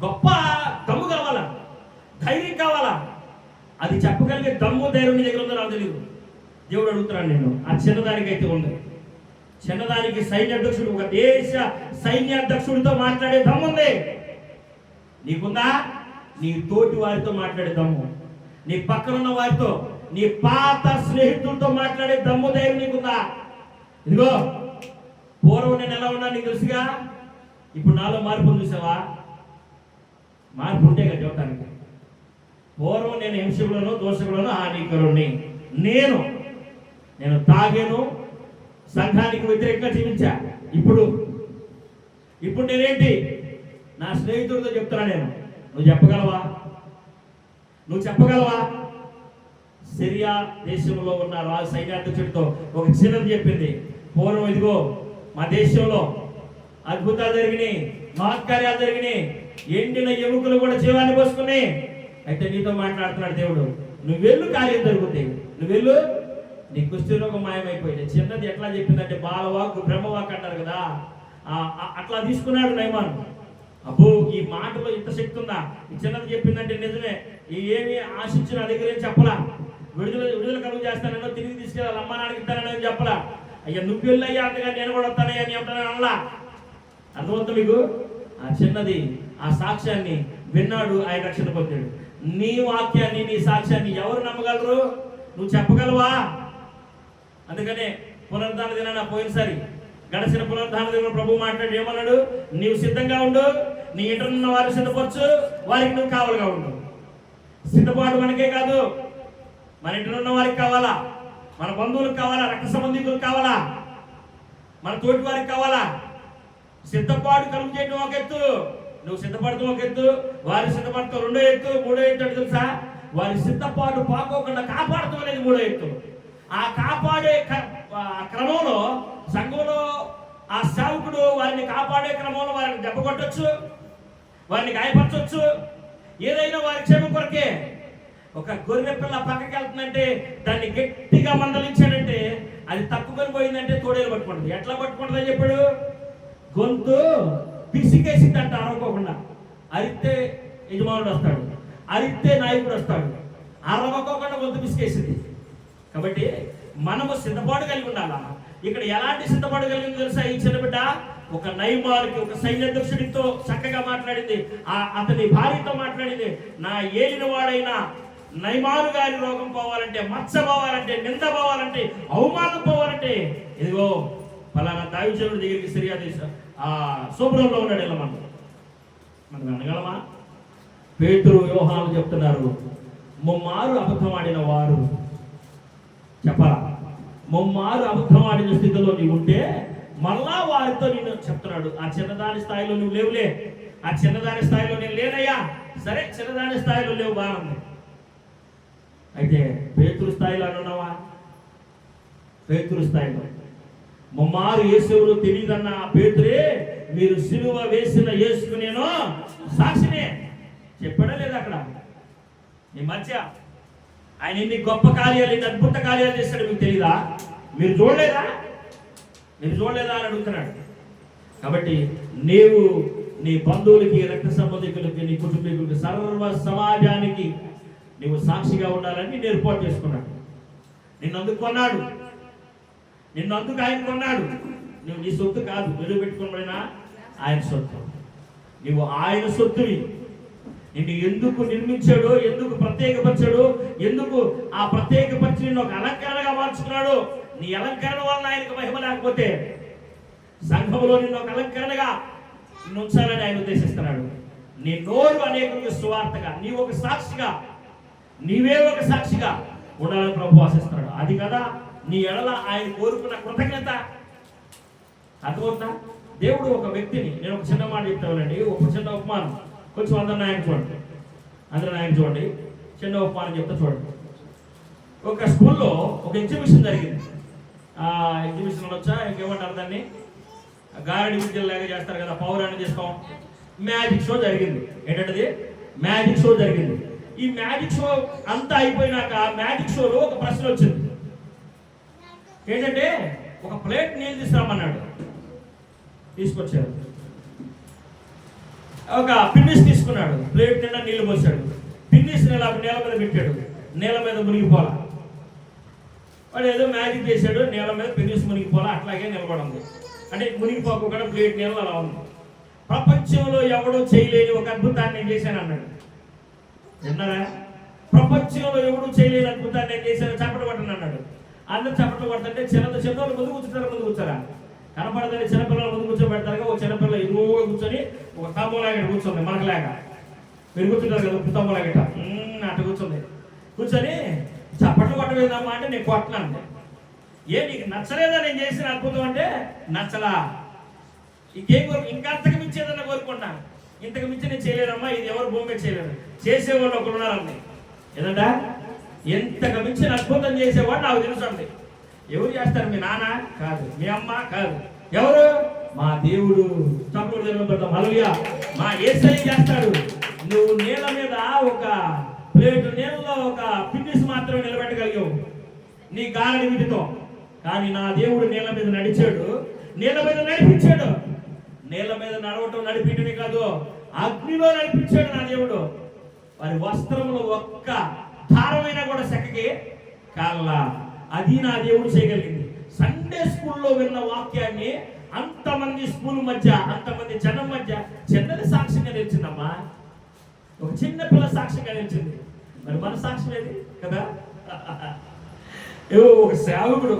గొప్ప దమ్ము కావాలా, ధైర్యం కావాలా. అది చెప్పగలిగే దమ్ము ధైర్యం నీ దగ్గర ఉందో నాకు తెలియదు. దేవుడు అడుగుతున్నాను నేను. ఆ చిన్నదానికి అయితే ఉంది. చిన్నదానికి సైన్యాధ్యక్షుడు, ఒక దేశ సైన్యాధ్యక్షుడితో మాట్లాడే దమ్ము ఉంది. నీకుందా? నీ తోటి వారితో మాట్లాడే దమ్ము, నీ పక్కనున్న వారితో, నీ పాత స్నేహితులతో మాట్లాడే దమ్ము ధైర్యం నీకుందా? ఇదిగో పూర్వం నేను ఎలా ఉన్నా నీకు తెలుసుగా. ఇప్పుడు నాలో మార్పు చూసావా? మార్పు ఉంటే కదా చెబుతానికి. పూర్వం నేను హింసకులను, దోషకులను, హానికరుణ్ణి. నేను తాగాను, సంఘానికి వ్యతిరేకంగా జీవించా. ఇప్పుడు నేనేంటి? నా స్నేహితుడితో చెప్తున్నా నేను. నువ్వు చెప్పగలవా? సిరియా దేశంలో ఉన్న రాజు సైన్యాధ్యక్షుడితో ఒక చిన్నది చెప్పింది. పూర్వం ఇదిగో మా దేశంలో అద్భుతాలు జరిగినాయి, మహత్కార్యాలు జరిగినాయి, ఎండిన ఎముకలు కూడా జీవాన్ని పోసుకున్నాయి. అయితే నీతో మాట్లాడుతున్నాడు దేవుడు. నువ్వు వెళ్ళు, కార్యం జరుగుతాయి. నువ్వు వెళ్ళు, నీ కుష్ఠరోగం మాయమైపోయింది. చిన్నది ఎట్లా చెప్పిందంటే బాలవాకు బ్రహ్మవాక్ అంటారు కదా, అట్లా తీసుకున్నాడు నయమాను. అబ్బో, ఈ మాటలో ఇంత శక్తి ఉందా? ఈ చిన్నది చెప్పిందంటే నిజమే. ఏమి ఆశించి నా దగ్గర ఏం చెప్పలా. విడుదల కలుగు చేస్తానో, తిరిగి తీసుకెళ్ళాలి, అమ్మ నాన్నకి ఇస్తానని చెప్పలా. అయ్యా నువ్వు వెళ్ళయ్యా, అంతగా నేను కూడా వస్తానయ్యా అని చెప్తానని అనలా. అర్థమవుతుంది మీకు? ఆ చిన్నది ఆ సాక్ష్యాన్ని విన్నాడు, ఆయన రక్షణ పొందాడు. నీ వాక్యాన్ని, నీ సాక్ష్యాన్ని ఎవరు నమ్మగలరు? నువ్వు చెప్పగలవా? అందుకనే పునరుద్ధాన దినాన పోయినసారి గడిచిన పునరుద్ధాన దిన ప్రభు మాట్లాడి ఏమన్నాడు? నీవు సిద్ధంగా ఉండు, నీ ఇంట ఉన్న వారిని సిద్ధపరచు, వారికి నువ్వు కావాలిగా ఉండు. సిద్ధపాటు మనకే కాదు, మన ఇంట్లో ఉన్న వారికి కావాలా, మన బంధువులకు కావాలా, రక్త సంబంధికులకు కావాలా, మన తోటి వారికి కావాలా. సిద్ధపాటు కలుగు చేయడం ఒక ఎత్తు, నువ్వు సిద్ధపడతావు ఒక ఎత్తు, వారి సిద్ధపడతావు రెండో ఎత్తు, మూడో ఎత్తు అంటే తెలుసా? వారి సిద్ధపాటు పాకోకుండా కాపాడతాం అనేది మూడో ఎత్తు. ఆ కాపాడే క్రమంలో సంఘంలో ఆ సేవకుడు వారిని కాపాడే క్రమంలో వారిని దెబ్బ కొట్టచ్చు, వారిని గాయపరచవచ్చు, ఏదైనా వారి క్షేమం కొరకే. ఒక గొర్రె పిల్ల పక్కకి వెళ్తుందంటే దాన్ని గట్టిగా మందలించాడంటే అది తప్పుకొని పోయిందంటే తోడేలు పట్టుకుంటుంది. ఎట్లా పట్టుకుంటుందని చెప్పాడు? గొంతు పిసికేసిందంట అరవకోకుండా. అరిస్తే యజమానుడు వస్తాడు, అరిస్తే నాయకుడు వస్తాడు. అరవకోకుండా గొంతు పిసికేసింది. కాబట్టి మనము సిద్ధపాటు కలిగి ఉండాలా. ఇక్కడ ఎలాంటి సిద్ధపాటు కలిగింది తెలుసా? ఈ చిన్న బిడ్డ ఒక నయమానికి, ఒక సైన్యాధ్యక్షుడితో చక్కగా మాట్లాడింది, అతని భార్యతో మాట్లాడింది. నా ఏలిన వాడైన నయమాను గారి రోగం పోవాలంటే, మచ్చ పోవాలంటే, నింద పోవాలంటే, అవమానం పోవాలంటే ఇదిగో ఫలానా దావీదుడి దగ్గరికి సిరియా దేశం శుభ్రంలో ఉన్నాడు. ఇలా మనం అనగలమా? పేతురు, యోహాను చెప్తున్నారు, ముమ్మారు అబద్ధం ఆడిన వారు చెప్పరా? ముమ్మారు అబద్ధం ఆడిన స్థితిలో నీవు ఉంటే మళ్ళా వారితో నేను చెప్తున్నాడు, ఆ చిన్నదాని స్థాయిలో నువ్వు లేవులే, ఆ చిన్నదాని స్థాయిలో నేను లేనయ్యా. సరే, చిన్నదాని స్థాయిలో లేవు, బాగుంది. అయితే పేతురు స్థాయిలో అనున్నావా? పేతురు స్థాయిలో ముమ్మారు యేసు ఎవరో తెలియదన్న ఆ పేతురే మీరు సిలువ వేసిన యేసుకు నేను సాక్షినే చెప్పాడా లేదా? అక్కడ ఈ మధ్య ఆయన ఎన్ని గొప్ప కార్యాలు, ఎన్ని అద్భుత కార్యాలు చేశాడు మీకు తెలీదా? మీరు చూడలేదా అని అడుగుతున్నాడు. కాబట్టి నీవు నీ బంధువులకి, రక్త సంబంధికులకి, నీ కుటుంబీకులకి, సర్వ సమాజానికి నీవు సాక్షిగా ఉండాలని నేను ఏర్పాటు చేసుకున్నాడు. నిన్ను అందుకు కొన్నాడు, నిన్ను అందుకు ఆయన కొన్నాడు. నువ్వు నీ సొత్తు కాదు, వెలుగు పెట్టుకున్నా ఆయన సొత్తు. నువ్వు ఆయన సొత్తువి. నిన్ను ఎందుకు నిర్మించాడో, ఎందుకు ప్రత్యేకపరిచాడో, ఎందుకు ఆ ప్రత్యేకపరిచి నిన్ను ఒక అలంకరణగా మార్చుకున్నాడు. నీ అలంకరణ వలన ఆయనకు మహిమ లేకపోతే సంఘంలో నిన్ను ఒక అలంకరణగా నిన్ను ఉంచాలని ఆయన ఉద్దేశిస్తున్నాడు. నీ నోరు అనేకులకు సువార్తగా, నీవు ఒక సాక్షిగా, నీవే ఒక సాక్షిగా ఉండాలని ప్రభు ఆశిస్తున్నాడు. అది కదా నీ ఎడల ఆయన కోరుకున్న కృతజ్ఞత. అర్థమవుతుందా? దేవుడు ఒక వ్యక్తిని, నేను ఒక చిన్న మాట చెప్తానండి, ఒక చిన్న ఉపమానం, కొంచెం అందరూ నాయన చూడండి, చిన్న ఉపమానం చెప్తా చూడండి. ఒక స్కూల్లో ఒక ఎగ్జిబిషన్ జరిగింది. ఆ ఎగ్జిబిషన్ వచ్చా ఇంకేమంటారు దాన్ని, గారడి విద్యలు లాగా చేస్తారు కదా, పౌరాన్ని చేస్తాం. మ్యాజిక్ షో జరిగింది. ఏంటంటే మ్యాజిక్ షో జరిగింది. ఈ మ్యాజిక్ షో అంతా అయిపోయినాక మ్యాజిక్ షోలో ఒక ప్రశ్న వచ్చింది. ఏంటంటే ఒక ప్లేట్ నీళ్ళు తీసుకురామన్నాడు. తీసుకొచ్చాడు. ఒక పిన్నిస్ తీసుకున్నాడు, ప్లేట్ నిండా నీళ్లు పోసాడు. పిన్నిస్ నేల మీద పెట్టాడు, నేల మీద మునిగిపోలా. వాడు ఏదో మ్యాజిక్ చేశాడు, నేల మీద పిన్నిస్ మునిగిపోలా, అట్లాగే నిలబడింది. అంటే మునిగిపోకుండా ప్లేట్ నీళ్ళు అలా ఉంది. ప్రపంచంలో ఎవడో చేయలేని ఒక అద్భుతాన్ని నేను చేశాను అన్నాడు. విన్నారా? ప్రపంచంలో ఎవడు చేయలేని అద్భుతాన్ని నేను చేశాను, చప్పట్లు కొట్టను అన్నాడు. అందరూ చప్పట్లు కొడుతుంటే చిన్నవాళ్ళు ముందు కూర్చుంటారా? కనపడదని చిన్నపిల్లలు ముందు కూర్చోబెడతారుగా. ఒక చిన్నపిల్ల ఎదురుగా కూర్చొని ఒక తంబోలాగ కూర్చోండి, మనకులాగా మీరు కూర్చుంటారు కదా, తంబోలాగట అట్లా కూర్చొని చప్పట్లు కొట్టలేదమ్మా అంటే నేను కొట్టను. నీకు నచ్చలేదా నేను చేసిన అద్భుతం అంటే? నచ్చలా. ఇంకేం ఇంకా అంతకు మించి ఏదన్నా కోరుకుంటున్నాను, ఇంతకు మించి నేను చేయలేనమ్మా, ఇది ఎవరు భూమి మీద చేయలేరు. చేసేవాళ్ళు ఒకరు ఉన్నారండి. ఏదంట ఎంతకు మించిన అద్భుతం చేసేవాడు నాకు తెలుసు అండి. ఎవరు చేస్తారు? మీ నాన్న కాదు, మీ అమ్మ కాదు, ఎవరు? మా దేవుడు. తప్పుడు నిలబడతాం. హల్లెలూయా. మా యేసయ్య చేస్తాడు. నువ్వు నీళ్ళ మీద ఒక ప్లేట్ నీళ్ళలో ఒక పిన్నిస్ మాత్రం నిలబెట్టగలిగావు నీ గాలి విధితో. కానీ నా దేవుడు నీళ్ళ మీద నడిచాడు, నీళ్ళ మీద నడిపించాడు. నీళ్ళ మీద నడవటం నడిపించడమే కాదు, అగ్నిలో నడిపించాడు నా దేవుడు. వారి వస్త్రములు ఒక్క దారమైనా కూడా సెక్కకి కాల్లా. అది నా దేవుడు చేయగలిగింది. సండే స్కూల్లో విన్న వాక్యాన్ని అంతమంది స్కూల్ మధ్య, అంతమంది జనం మధ్య చిన్నది సాక్ష్యంగా నిలిచిందమ్మా. ఒక చిన్న పిల్ల సాక్ష్యంగా నిలిచింది. మరి మన సాక్ష్యం ఏది కదా? ఒక సేవకుడు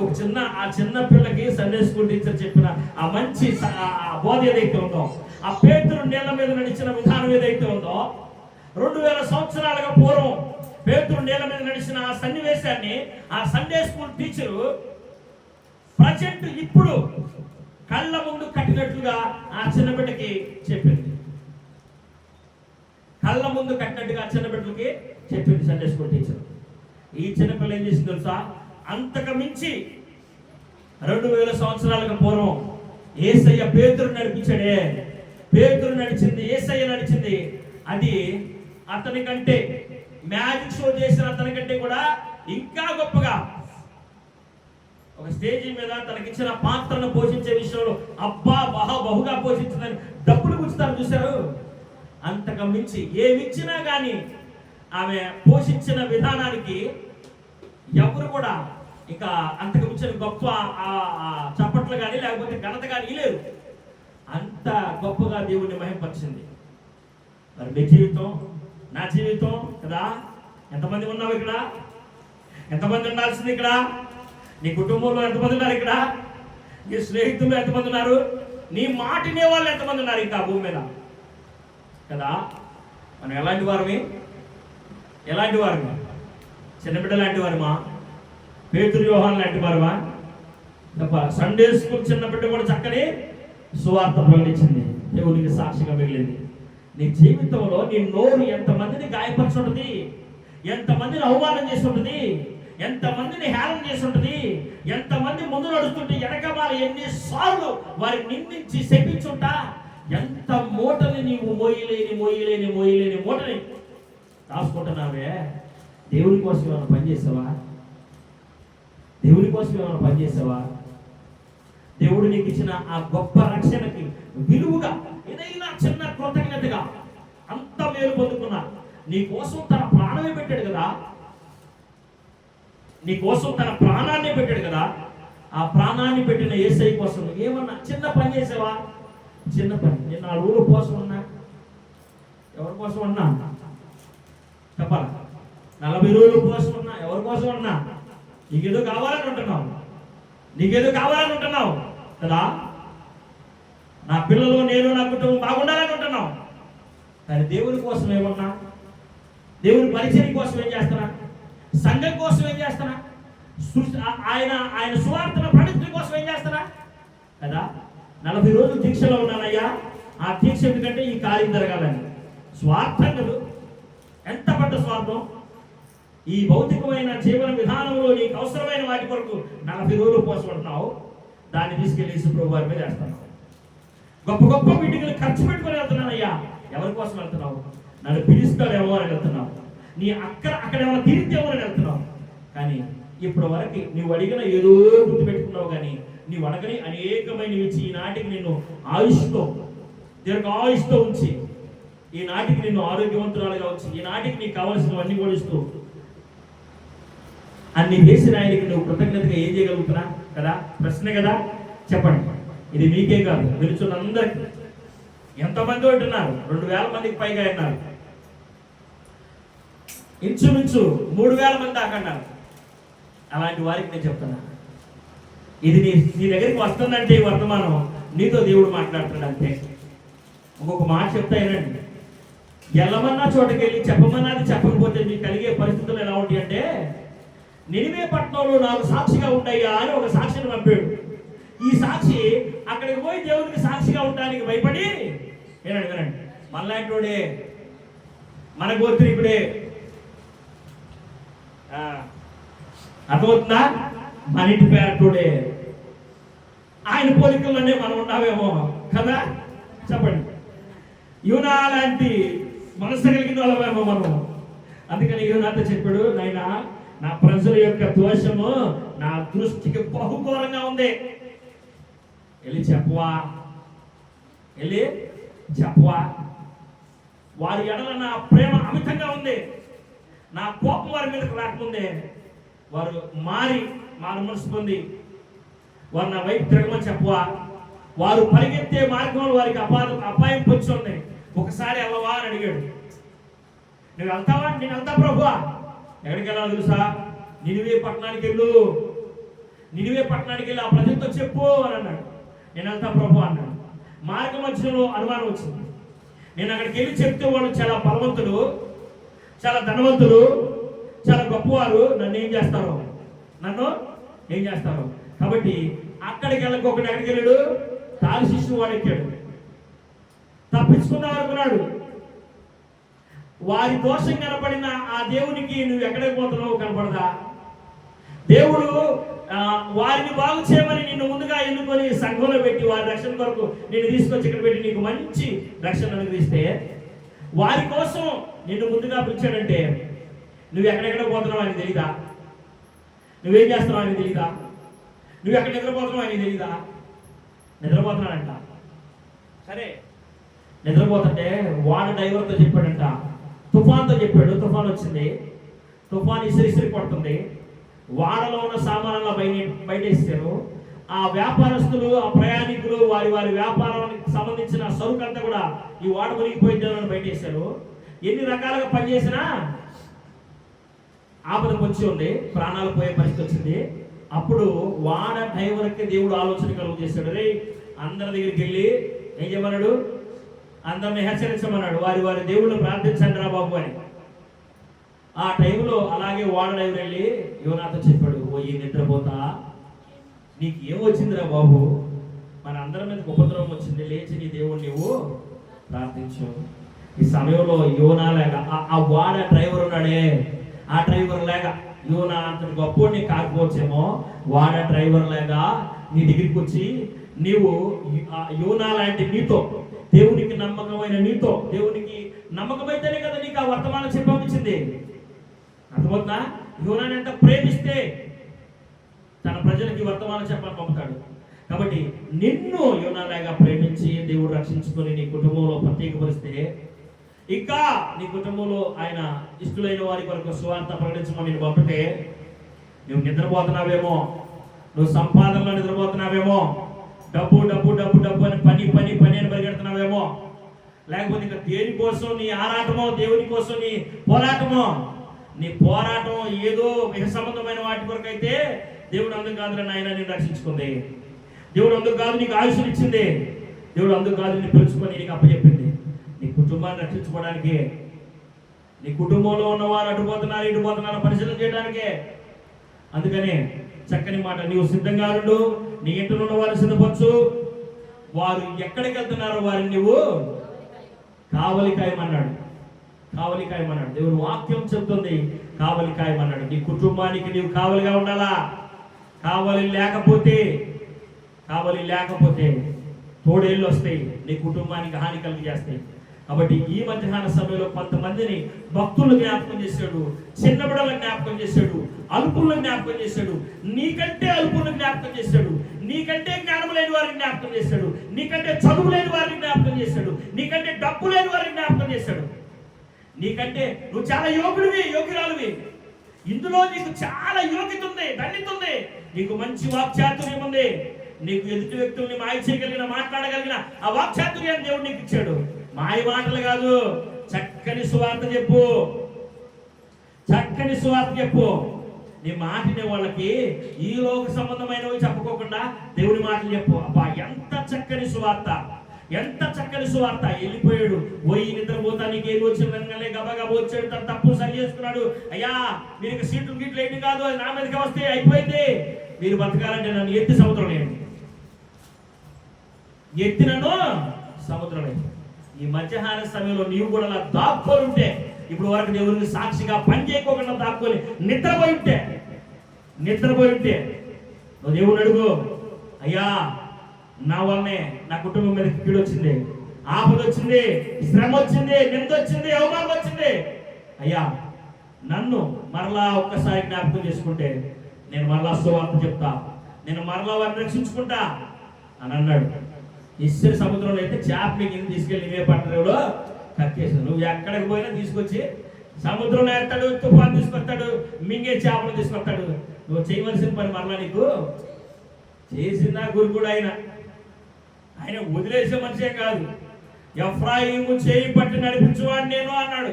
ఆ చిన్న పిల్లకి సండే స్కూల్ టీచర్ చెప్పిన ఆ మంచి బోధ ఏదైతే ఉందో, ఆ పేతురు నీళ్ళ మీద నడిచిన విధానం ఏదైతే ఉందో, 2000 సంవత్సరాలుగా పూర్వం పేతురు నీళ్ళ మీద నడిచిన ఆ సన్నివేశాన్ని ఆ సండే స్కూల్ టీచరు ప్రజెంట్ ఇప్పుడు కళ్ళ ముందు కట్టినట్లుగా ఆ చిన్న బిడ్డకి చెప్పింది. కళ్ళ ముందు కట్టినట్టుగా ఆ చిన్న బిడ్డలకి చెప్పింది సండే స్కూల్ టీచర్. ఈ చిన్నపిల్ల ఏం చేసింది తెలుసా? అంతకు మించి 2000 సంవత్సరాలకు పూర్వం యేసయ్య పేతురు నడిపించాడే, పేతురు నడిచింది, యేసయ్య నడిచింది. అది అతని కంటే, మ్యాజిక్ షో చేసిన అతని కంటే కూడా ఇంకా గొప్పగా ఒక స్టేజీ మీద తనకిచ్చిన పాత్రను పోషించే విషయంలో అబ్బా బహుగా పోషించిందని డబ్బులు గుచ్చుతారు చూశారు. అంతకు మించి ఏమిచ్చినా కానీ ఆమె పోషించిన విధానానికి ఎవరు కూడా ఇక అంతకు మించిన గొప్ప చప్పట్లు కానీ లేకపోతే ఘనత కానీ లేదు. అంత గొప్పగా దేవుణ్ణి మహిమపరిచింది. మరి మీ జీవితం, నా జీవితం కదా. ఎంతమంది ఉన్నావు ఇక్కడ? ఎంతమంది ఉండాల్సింది ఇక్కడ? నీ కుటుంబంలో ఎంతమంది ఉన్నారు ఇక్కడ? నీ స్నేహితులు ఎంతమంది ఉన్నారు? నీ మాట వినే వాళ్ళు ఎంతమంది ఉన్నారు ఇంకా భూమి మీద కదా? మనం ఎలాంటి వారమి? చిన్నబిడ్డ లాంటి వారమా? పేతురు యోహాను లాంటి వారమా? తప్ప సండే స్కూల్ చిన్న బిడ్డ కూడా చక్కని సువార్త ప్రకటించింది, దేవునికి సాక్షిగా మిగిలింది. నీ జీవితంలో నీ నోరు ఎంతమందిని గాయపరచుంటుంది, ఎంతమందిని అవమానం చేసి ఉంటుంది, ఎంతమందిని హేళన చేసి ఉంటుంది, ఎంతమంది ముందు నడుస్తుంటే వెనకమాల ఎన్నిసార్లు వారిని నిందించి శపించుంటా, ఎంత మూటని నీవు మోయలేని మూటని రాసుకుంటున్నావే. దేవుని కోసం ఏమైనా పనిచేసావా? దేవుని కోసం ఏమైనా పనిచేసావా? దేవుడు నీకు ఇచ్చిన ఆ గొప్ప రక్షణకి విలువగా ఏదైనా చిన్న కృతజ్ఞతగా అంత మేలు పొందుకున్నా. నీ కోసం తన ప్రాణమే పెట్టాడు కదా, నీ కోసం తన ప్రాణాన్ని పెట్టాడు కదా. ఆ ప్రాణాన్ని పెట్టిన యేసయ్య కోసం ఏమన్నా చిన్న పని చేసావా? చిన్న పని. నేను 4 రోజులు ఉపవాసం ఉన్నా. ఎవరి కోసం ఉన్నా చెప్పాలా? 40 రోజులు ఉపవాసం ఉన్నా. ఎవరి కోసం ఉన్నా? నీకేదో కావాలని ఉంటున్నావు కదా. నా పిల్లలు, నేను, నా కుటుంబం బాగుండాలని ఉంటున్నావు. కానీ దేవుని కోసం ఏమన్నా? దేవుని పరిచయం కోసం ఏం చేస్తున్నా? సంఘం కోసం ఏం చేస్తున్నా? ఆయన సువార్తను ప్రకటించడం కోసం ఏం చేస్తున్నా కదా. 40 రోజులు దీక్షలో ఉన్నానయ్యా. ఆ దీక్ష ఎందుకంటే ఈ కార్యం జరగాలని. స్వార్థం కదా. ఎంత పెద్ద స్వార్థం! ఈ భౌతికమైన జీవన విధానంలో నీకు అవసరమైన వాటి కొరకు 40 రోజులు ఉపవాసం ఉంటున్నావు. దాన్ని తీసుకెళ్లి యేసుప్రభు వారి మీద వేస్తున్నావు. గొప్ప మీటింగ్లు ఖర్చు పెట్టుకొని వెళ్తున్నానయ్యా. ఎవరి కోసం వెళ్తున్నావు? నన్ను పిలుస్తాడేమో అని వెళ్తున్నావు. నీ అక్కడ ఏమైనా తీరిద్దేమో అని వెళ్తున్నావు. కానీ ఇప్పటి వరకు నీవు అడిగిన ఏదో గుర్తు పెట్టుకున్నావు. కానీ నీవు అడగని అనేకమైన ఇచ్చి ఈనాటికి నిన్ను ఆయుష్తో, దీర్ఘాయుష్తో ఉంచి, ఈనాటికి నిన్ను ఆరోగ్యవంతురాలుగా ఉంచి, ఈనాటికి నీకు కావలసినవన్నీ కూడా ఇస్తూ అన్ని చేసిన ఆయనకి నువ్వు కృతజ్ఞతగా ఏం చేయగలుగుతున్నా కదా? ప్రశ్న కదా. చెప్పండి. ఇది మీకే కాదు, నిలుచున్న అందరికీ. ఎంతమంది ఉంటున్నారు? 2000 మందికి పైగా ఉన్నారు. ఇంచుమించు 3000 మంది దాకా అన్నారు. అలాంటి వారికి నేను చెప్తున్నా, ఇది నీ దగ్గరికి వస్తుందంటే ఈ వర్తమానం నీతో దేవుడు మాట్లాడుతున్నాడు అంతే. ఇంకొక మాట చెప్తాయనండి. వెళ్ళమన్నా చోటకి వెళ్ళి చెప్పమన్నది చెప్పకపోతే మీకు కలిగే పరిస్థితులు ఎలా ఉంటాయి అంటే, నినివే పట్టణంలో 4 సాక్షిగా ఉంటాయా అని ఒక సాక్షిని పంపాడు. ఈ సాక్షి అక్కడికి పోయి దేవునికి సాక్షిగా ఉండడానికి భయపడి వినండి, మనలాంటి మన గోత్రీకుడే, అర్థమవుతుందా? మన ఇంటి పేరటోడే, ఆయన పోలికల్లోనే మనం ఉన్నామేమో కదా. చెప్పండి. యూనా లాంటి మనసు కలిగిన వాళ్ళమేమో మనం. అందుకని యూనాతో చెప్పాడు, నాయనా నా ప్రజల యొక్క దోషము నా దృష్టికి బహుఘోరంగా ఉంది. వెళ్ళి చెప్పవా. వారి ఎడల నా ప్రేమ అమితంగా ఉంది. నా కోపం వారి మీదకి రాకముందే వారు మారు మనసు పొంది వారు నా వైపు తిరగమని చెప్పవా. వారు పరిగెత్తే మార్గంలో వారికి అపాయం పొంచి ఉంది. ఒకసారి వెళ్ళవా అని అడిగాడు. నువ్వు వెళ్తావా? నేను వెళ్తా ప్రభువా. ఎక్కడికి వెళ్ళాలో తెలుసా? నినివే పట్టణానికి వెళ్ళి ఆ ప్రజలతో చెప్పు అని అన్నాడు. నేను వెళ్తా ప్రభు అన్నాడు. మార్గ మధ్యలో అనుమానం వచ్చింది. నేను అక్కడికి వెళ్ళి చెప్తే వాళ్ళు చాలా బలవంతులు, చాలా ధనవంతులు, చాలా గొప్పవారు. నన్ను ఏం చేస్తారు? కాబట్టి అక్కడికి వెళ్ళకొకటి ఎక్కడికి వెళ్ళాడు? తార్షీషు వాడు ఎక్కాడు. తప్పించుకుందాం అనుకున్నాడు. వారి దోషం కనపడిన ఆ దేవునికి నువ్వు ఎక్కడికి పోతున్నావు కనపడదా? దేవుడు వారిని బాగు చేయమని నిన్ను ముందుగా ఎన్నుకొని సంఘంలో పెట్టి వారి రక్షణ కొరకు నిన్ను తీసుకొచ్చి ఇక్కడ పెట్టి నీకు మంచి రక్షణ అనుగ్రహిస్తే, వారి కోసం నిన్ను ముందుగా పిలిచాడంటే నువ్వు ఎక్కడెక్కడ పోతున్నావు అని తెలీదా? నువ్వేం చేస్తున్నావు అని తెలీదా? నువ్వు ఎక్కడ నిద్రపోతున్నావు అని తెలీదా? నిద్రపోతున్నాడంట. సరే, నిద్రపోతుంటే వాడు డ్రైవర్తో చెప్పాడంట, తుఫాన్తో చెప్పాడు. తుఫాన్ వచ్చింది, తుఫాన్ ఇసిరి కొడుతుంది. వాడలో ఉన్న సామాన్లు బయటేసారు. ఆ వ్యాపారస్తులు, ఆ ప్రయాణికులు వారి వ్యాపారానికి సంబంధించిన సరుకు అంతా కూడా ఈ వాడ మునిగిపోయిందని బయటేశారు. ఎన్ని రకాలుగా పనిచేసినా ఆపద వచ్చి ఉంది, ప్రాణాలు పోయే పరిస్థితి వచ్చింది. అప్పుడు వాడ డ్రైవర్కి దేవుడు ఆలోచన కలుగు చేశాడు. రే, అందరి దగ్గరికి వెళ్ళి ఏం చేయమన్నాడు? అందరిని హెచ్చరించమన్నాడు. వారి దేవుళ్ళు ప్రార్థించండి రా బాబు అని. ఆ టైంలో అలాగే వాడ డ్రైవర్ వెళ్ళి యోనాతో చెప్పాడు, ఓ ఈ నిద్రపోతా, నీకు ఏం వచ్చిందిరా బాబు? మన అందరి మీద ఉపద్రవం వచ్చింది, లేచి నీ దేవుడు నువ్వు ప్రార్థించు. ఈ సమయంలో యోనాలాగా ఆ వాడ డ్రైవర్ ఉన్నాడే, ఆ డ్రైవర్ లాగా యోనా అంతటి గొప్పోడిని కాకపోవచ్చేమో, వాడ డ్రైవర్ లాగా నీ దగ్గరికి వచ్చి నీవు యోనా లాంటి నీతో, దేవునికి నమ్మకమైన నీతో, దేవునికి నమ్మకమైతేనే కదా నీకు ఆ వర్తమానం చెప్పి పంపించింది. అర్థమవుతుందా? యోనాని ఎంత ప్రేమిస్తే తన ప్రజలకి వర్తమానం చెప్పని పంపుతాడు. కాబట్టి నిన్ను యోనాలాగా ప్రేమించి దేవుడు రక్షించుకొని నీ కుటుంబంలో ప్రత్యేకపరిస్తే, ఇంకా నీ కుటుంబంలో ఆయన ఇష్టలైన వారి కొరకు సువార్త ప్రకటించమని నేను పంపితే, నువ్వు నిద్రపోతున్నావేమో, నువ్వు సంపాదనలో నిద్రపోతున్నావేమో, డబ్బు డబ్బు డబ్బు డబ్బు అని పని పని పని అని పరిగెడుతున్నావేమో, లేకపోతే ఇంకా దేనికోసం నీ ఆరాటమో, దేవుని కోసం నీ పోరాటమో, నీ పోరాటం ఏదో విహ సంబంధమైన వాటి కొరకు అయితే దేవుడు అందుకు కాదు నాయన నేను రక్షించుకుంది, దేవుడు అందుకు కాదు నీకు ఆయుష్ని ఇచ్చింది, దేవుడు అందుకు కాదు నేను పిలుచుకొని నీకు అప్పచెప్పింది నీ కుటుంబాన్ని రక్షించుకోవడానికి, నీ కుటుంబంలో ఉన్నవారు అటుపోతున్నారు ఇటుపోతున్నారు పరిశీలన చేయడానికే. అందుకనే చక్కని మాట, నీవు సిద్ధంగా ఉండు, నీ ఇంట్లో ఉన్న వారు సిద్ధపరచు, వారు ఎక్కడికి వెళ్తున్నారో వారిని నువ్వు కావలి కాయమన్నాడు. కావలి కాయమన్నాడు. దేవుడు వాక్యం చెప్తుంది కావలి కాయమన్నాడు. నీ కుటుంబానికి నీవు కావలిగా ఉండాలా. కావలి లేకపోతే తోడేళ్ళు వస్తాయి, నీ కుటుంబానికి హాని కలిగజేస్తాయి. కాబట్టి ఈ మధ్యాహ్న సమయంలో కొంతమందిని భక్తులను జ్ఞాపకం చేశాడు, చిన్నబిడలను జ్ఞాపకం చేశాడు, అల్పులను జ్ఞాపకం చేశాడు, నీకంటే అల్పులను జ్ఞాపకం చేశాడు, నీకంటే జ్ఞానం లేని వారిని జ్ఞాపకం చేశాడు, నీకంటే చదువు లేని వారిని జ్ఞాపకం చేశాడు, నీకంటే డబ్బు లేని వారిని జ్ఞాపకం చేశాడు, నీకంటే నువ్వు చాలా యోగ్యురాలువి, ఇందులో నీకు చాలా యోగ్యత ఉంది, ధన్యత ఉంది, నీకు మంచి వాక్చాతుర్యం ఉంది, నీకు ఎదుటి వ్యక్తుల్ని మాయ చేయగలిగిన, మాట్లాడగలిగిన ఆ వాక్చాతుర్యాన్ని దేవుడు నీకు ఇచ్చాడు. మాయ మాటలు కాదు, చక్కని సువార్త చెప్పు, చక్కని సువార్త చెప్పు. నీ మాటనే వాళ్ళకి ఈ లోక సంబంధమైనవి చెప్పుకోకుండా దేవుని మాటలు చెప్పు. అబ్బా ఎంత చక్కని సువార్త, ఎంత చక్కని సువార్త. వెళ్ళిపోయాడు, పోయి నిద్రపోతా, నీకు ఏది వచ్చిందనగానే గబగబా వచ్చాడు, తన తప్పు సరి చేసుకున్నాడు. అయ్యా మీరు సీట్లు గీట్లు ఏంటి కాదు, అది నా మీదకి వస్తే అయిపోయింది, మీరు బతకాలంటే నన్ను ఎత్తి సముద్రం నేను ఎత్తినను సముద్రమే. ఈ మధ్యాహ్న సమయంలో నీవు కూడా అలా దాక్కొని ఉంటే, ఇప్పుడు వరకు దేవునికి సాక్షిగా పని చేయకోకుండా దాక్కొని నిద్రపోయి ఉంటే నువ్వు దేవుడు అడుగు, అయ్యా నా వల్లనే నా కుటుంబం మీద కీడు వచ్చింది, ఆపద వచ్చింది, శ్రమ వచ్చింది, నింద వచ్చింది, అవమానం వచ్చింది, అయ్యా నన్ను మరలా ఒక్కసారి జ్ఞాపకం చేసుకుంటే నేను మరలా సువార్త చెప్తా, నేను మరలా వారిని రక్షించుకుంటా అని అన్నాడు. ఇస్సరి సముద్రంలో అయితే చేపని కింద తీసుకెళ్ళి ఇవే పట్టణంలో కక్కేసాడు. నువ్వు ఎక్కడికి పోయినా తీసుకొచ్చి సముద్రంలో ఎత్తాడు, తుఫాను తీసుకొస్తాడు, మింగే చేపలు తీసుకొస్తాడు. నువ్వు చేయవలసిన పని మరలా నీకు చేసిన గురుకుడు ఆయన వదిలేసే మనిషే కాదు. ఎఫ్రాయిము చేయి పట్టి నడిపించువాడు నేను అన్నాడు.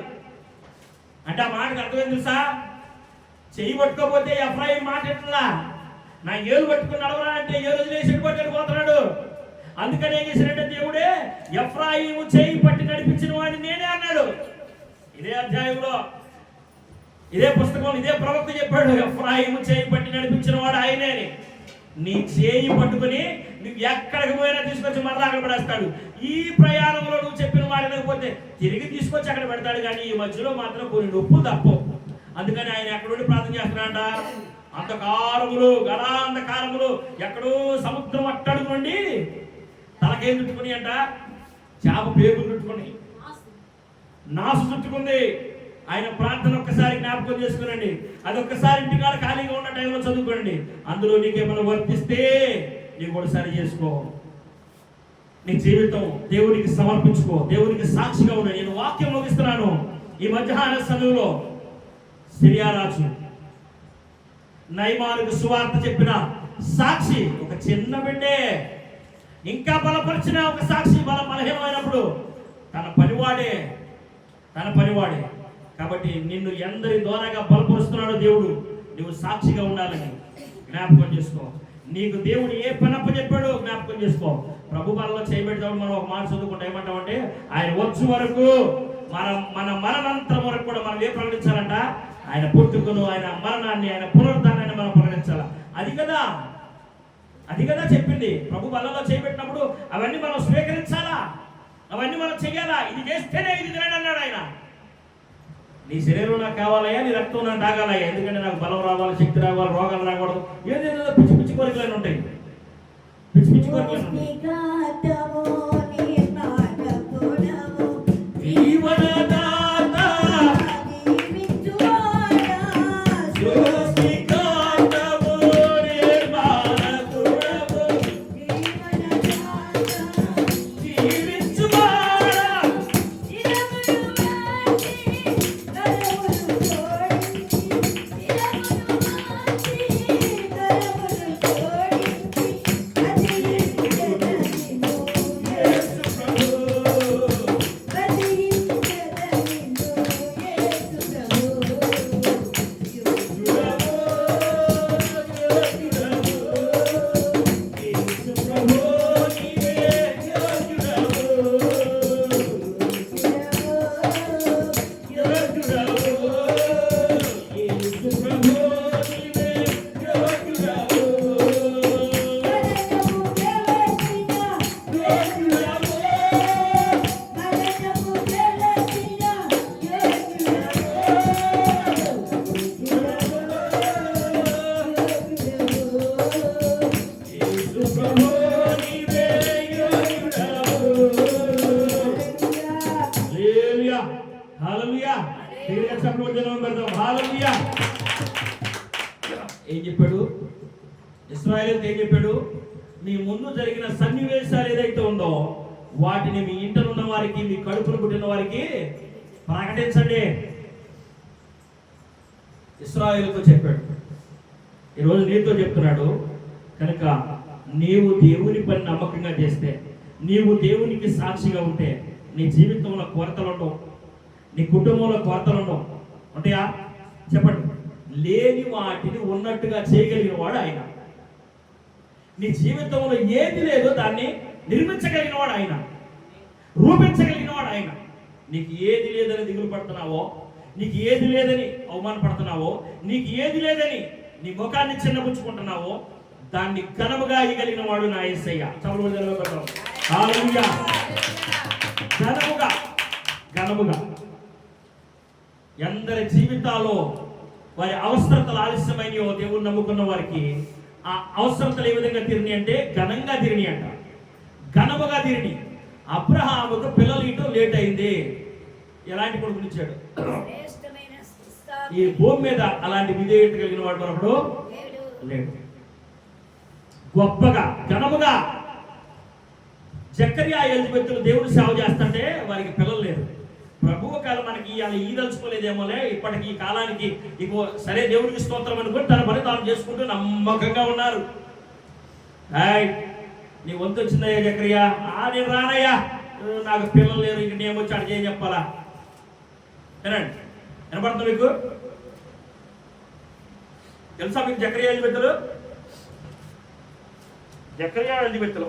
అంటే ఆ మాటకు అర్థమైంది తెలుసా? చెయ్యి పట్టుకోపోతే ఎఫ్రాయిం మాట ఎట్లా, నా ఏలు పట్టుకుని నడవరా అంటే ఏలు వదిలేసి పోతున్నాడు. అందుకని ఏం చేశాడంటే దేవుడే ఎఫ్రాయిము చేయి పట్టి నడిపించిన వాడిని నేనే అన్నాడు. ఇదే అధ్యాయంలో, ఇదే పుస్తకంలో ఇదే ప్రవక్త చెప్పాడు, ఎఫ్రాయిము చేయి పట్టి నడిపించిన వాడు ఆయనే అని. నీ చేయి పట్టుకుని నువ్వు ఎక్కడికి పోయినా తీసుకొచ్చి మరలా అక్కడ పడేస్తాడు. ఈ ప్రయాణంలో నువ్వు చెప్పిన మాట లేకపోతే తిరిగి తీసుకొచ్చి అక్కడ పెడతాడు. కానీ ఈ మధ్యలో మాత్రం కొన్ని నొప్పులు తప్పవు. అందుకని ఆయన ఎక్కడుండి ప్రార్థన చేస్తున్నాడ, అంధకారములు గలాంధకారములు ఎక్కడో సముద్రం అట్టడుగు నుండి తలకేం చుట్టుకుని అంట, చేప పేగులు చుట్టుకుని, నాసు చుట్టుకుంది. ఆయన ప్రార్థన ఒక్కసారి జ్ఞాపకం చేసుకునండి. అది ఒక్కసారి ఇంటికాడ ఖాళీగా ఉన్న టైంలో చదువుకోండి. అందులో నీకేమైనా వర్తిస్తే నీకు కూడా సరి చేసుకో. నీ జీవితం దేవునికి సమర్పించుకో, దేవునికి సాక్షిగా ఉన్నాయి. నేను వాక్యం ముగిస్తున్నాను. ఈ మధ్యాహ్న సమయంలో సిరియా రాజు నయమానుకు సువార్త చెప్పిన సాక్షి ఒక చిన్న బిడ్డే, ఇంకా బలపరిచిన ఒక సాక్షి బలహీనమైనప్పుడు తన పనివాడే. కాబట్టి నిన్ను ఎందరి ద్వారాగా బలపరుస్తున్నాడో దేవుడు, నువ్వు సాక్షిగా ఉండాలని జ్ఞాపకం చేసుకో. నీకు దేవుడు ఏ పని అప్పచెప్పాడో జ్ఞాపకం చేసుకో. ప్రభు బలలో చేయబెడతాడు. మనం ఒక మాట చదువుకుంటా ఏమంటామంటే, ఆయన వచ్చు వరకు మన మరణాంతరం వరకు కూడా మనం ఏ ప్రకటించాలంట? ఆయన పుట్టుకను, ఆయన మరణాన్ని, ఆయన పునరుద్ధానాన్ని మనం ప్రకటించాలా. అది కదా చెప్పింది. ప్రభు బలలో చేయబెట్టినప్పుడు అవన్నీ మనం స్వీకరించాలా, అవన్నీ మనం చెయ్యాలా. ఇది చేస్తేనే ఇది తినని అన్నాడు ఆయన. నీ శరీరం నాకు కావాలయ్యా, నీ రక్తం నాకు తాగాలయ్యా, ఎందుకంటే నాకు బలం రావాలి, శక్తి రావాలి, రోగాలు రాకూడదు, ఏదేదో పిచ్చి పిచ్చి కోరికలు ఉంటాయి, పిచ్చి పిచ్చి కోరికలు ఉంటాయి. ఏం చెప్పాడు ఇశ్రాయేలుతో? ఏం చెప్పాడు? మీ ముందు జరిగిన సన్నివేశాలు ఏదైతే ఉందో వాటిని మీ ఇంట్లో ఉన్న వారికి, మీ కడుపును పుట్టిన వారికి ప్రకటించండి. ఇశ్రాయేలుతో చెప్పాడు. ఈరోజు నీతో చెప్తున్నాడు. కనుక నీవు దేవుని పని నమ్మకంగా చేస్తే, నీవు దేవునికి సాక్షిగా ఉంటే నీ జీవితంలో కొరతలు ఉండవు, నీ కుటుంబంలో కొరతలు ఉండవు. ఉంటాయా? చెప్పండి. లేని వాటిని ఉన్నట్టుగా చేయగలిగిన వాడు ఆయన. నీ జీవితంలో ఏది లేదో దాన్ని నిర్మించగలిగిన వాడు ఆయన, రూపించగలిగిన వాడు ఆయన. నీకు ఏది లేదని దిగులు పడుతున్నావో, నీకు ఏది లేదని అవమానపడుతున్నావో, నీకు ఏది లేదని నీ ముఖాన్ని చిన్నపుచ్చుకుంటున్నావో దాన్ని ఘనముగా ఇయ్యగలిగిన వాడు నా యేసయ్య. హల్లెలూయా. ఘనముగా ఘనముగా. ఎందరి జీవితాల్లో వారి అవసరతలు ఆలస్యమైనయో దేవుని నమ్ముకున్న వారికి ఆ అవసరతలు ఏ విధంగా తీరిని అంటే ఘనంగా తీరిని అంట, ఘనముగా తీరిని. అబ్రహాముకు పిల్లలు ఇటో లేట్ అయింది. ఎలాంటి కొడుకునిచ్చాడు? ఈ భూమి మీద అలాంటి విధేయత కలిగిన వాడు మరొకడు లేడు. గొప్పగా ఘనముగా జకర్యా ఎలిజబెత్తులు దేవుడు సేవ చేస్తుంటే వారికి పిల్లలు లేరు. ప్రభువు కాలం మనకి అలా ఈదలుచుకోలేదేమోలే, ఇప్పటికి ఈ కాలానికి ఇగో సరే దేవుడికి స్తోత్రం అనుకుని తన పని తాను చేసుకుంటూ నమ్మకంగా ఉన్నారు. నీ వంతు వచ్చిందయ్యా జకర్యా. నేను రానయ్యా, నాకు పిల్లలు లేరు, ఇంక నేను వచ్చి అడిగి ఏం చెప్పాలా? వినండి, వినపడుతుంది మీకు? తెలుసా మీకు జకర్యా ఎలిజబెత్తులు? జకర్యా ఎలిజబెత్తులు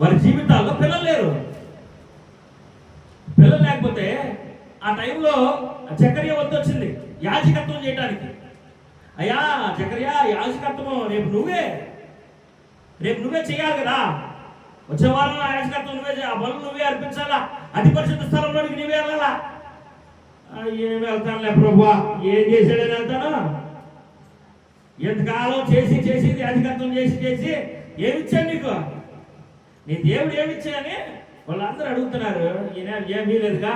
వారి జీవితాల్లో పిల్లలు లేరు. పిల్లలు లేకపోతే ఆ టైంలో జకర్యా వంతు వచ్చింది యాజకత్వం చేయడానికి. అయ్యా జకర్యా, యాజకత్వం రేపు నువ్వే చేయాలి కదా, వచ్చే వారం ఆ యాజకత్వం నువ్వే, ఆ బలు నువ్వే అర్పించాలా, అతి పరిశుద్ధ స్థలంలోనికి నువ్వే వెళ్ళాలా. ఏం వెళ్తానులే ప్రభువా, ఏం చేశాడని వెళ్తాను? ఎంతకాలం చేసి చేసి యాజకత్వం చేసి చేసి ఏమిచ్చాడు నీకు? నీ దేవుడు ఏమిచ్చాయని వాళ్ళందరూ అడుగుతున్నారు. ఈయన ఏమీ లేదుగా,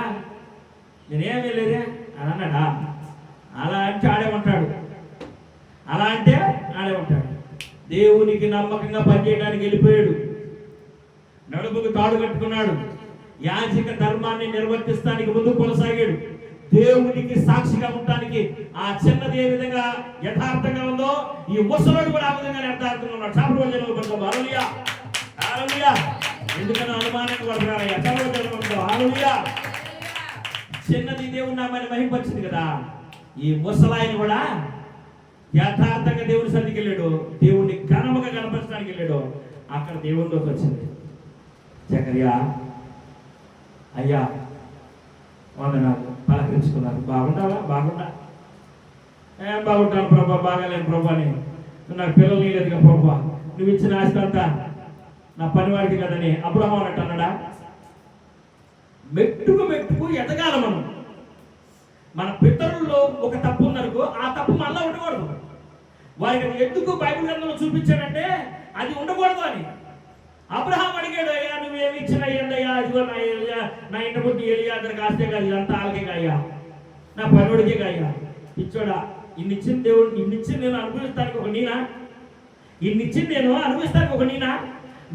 నేనేమీ లేదే అని అన్నాడా? అలా అంటే ఆడేమంటాడు, అలా అంటే ఆడేమంటాడు. దేవునికి నమ్మకంగా పనిచేయడానికి వెళ్ళిపోయాడు, నడుముకు తాడు కట్టుకున్నాడు, యాజక ధర్మాన్ని నిర్వర్తిస్తానికి ముందు కొనసాగాడు. దేవునికి సాక్షిగా ఉండటానికి ఆ చిన్నది ఏ విధంగా యథార్థంగా ఉందో ఈ ముసలోడు కూడా ఆ విధంగా యథార్థంగా ఉన్నాడు. హల్లెలూయా. హల్లెలూయా. ఎందుకన్నా అనుమానాన్ని పడతారయ్యా. హల్లెలూయా. చిన్నది దేవుని నామాన్ని మహింపరిచింది కదా. ఈ ముసలాయన కూడా యథార్థంగా దేవుని సన్నిధికి వెళ్ళాడు, దేవుణ్ణి ఘనముగా కనపరచడానికి వెళ్ళాడు. అక్కడ దేవునిలోకి వచ్చింది. జకర్యా, అయ్యా వందనాలు, పలకరించుకున్నారు. బాగుంటావా? బాగుంటా. ఏం బాగుంటాను ప్రభా, బాగాలేను ప్రభా, నాకు పిల్లలు లేదుగా ప్రభా, నువ్వు ఇచ్చిన ఆస్తి అంతా నా పనివాడికి కదని అబ్రహాము అన్నట్టు అన్నాడా? మెట్టుకు మెట్టుకు ఎదగాల మనం. మన పితరుల్లో ఒక తప్పు ఉందనుకో, ఆ తప్పు మళ్ళీ ఉండకూడదు. వారికి అది ఎందుకు బైబిల్ గ్రంథంలో చూపించాడంటే అది ఉండకూడదు అని. అబ్రహాం అడిగాడు, అయ్యా నువ్వేమి ఇచ్చిన అయ్యా, ఇదిగో నా ఇంటి ముందు ఏలియా అందరికి ఆస్తే కాదు, ఇదంతా ఆలకే కాయ్యా, నా పనుడికే కాయ్యా. ఇచ్చోడా, ఇన్నిచ్చిన దేవుడు, ఇన్నిచ్చి నేను అనుభవిస్తానికి ఒక నీనా, ఇన్నిచ్చి నేను అనుభవిస్తానికి ఒక నీనా,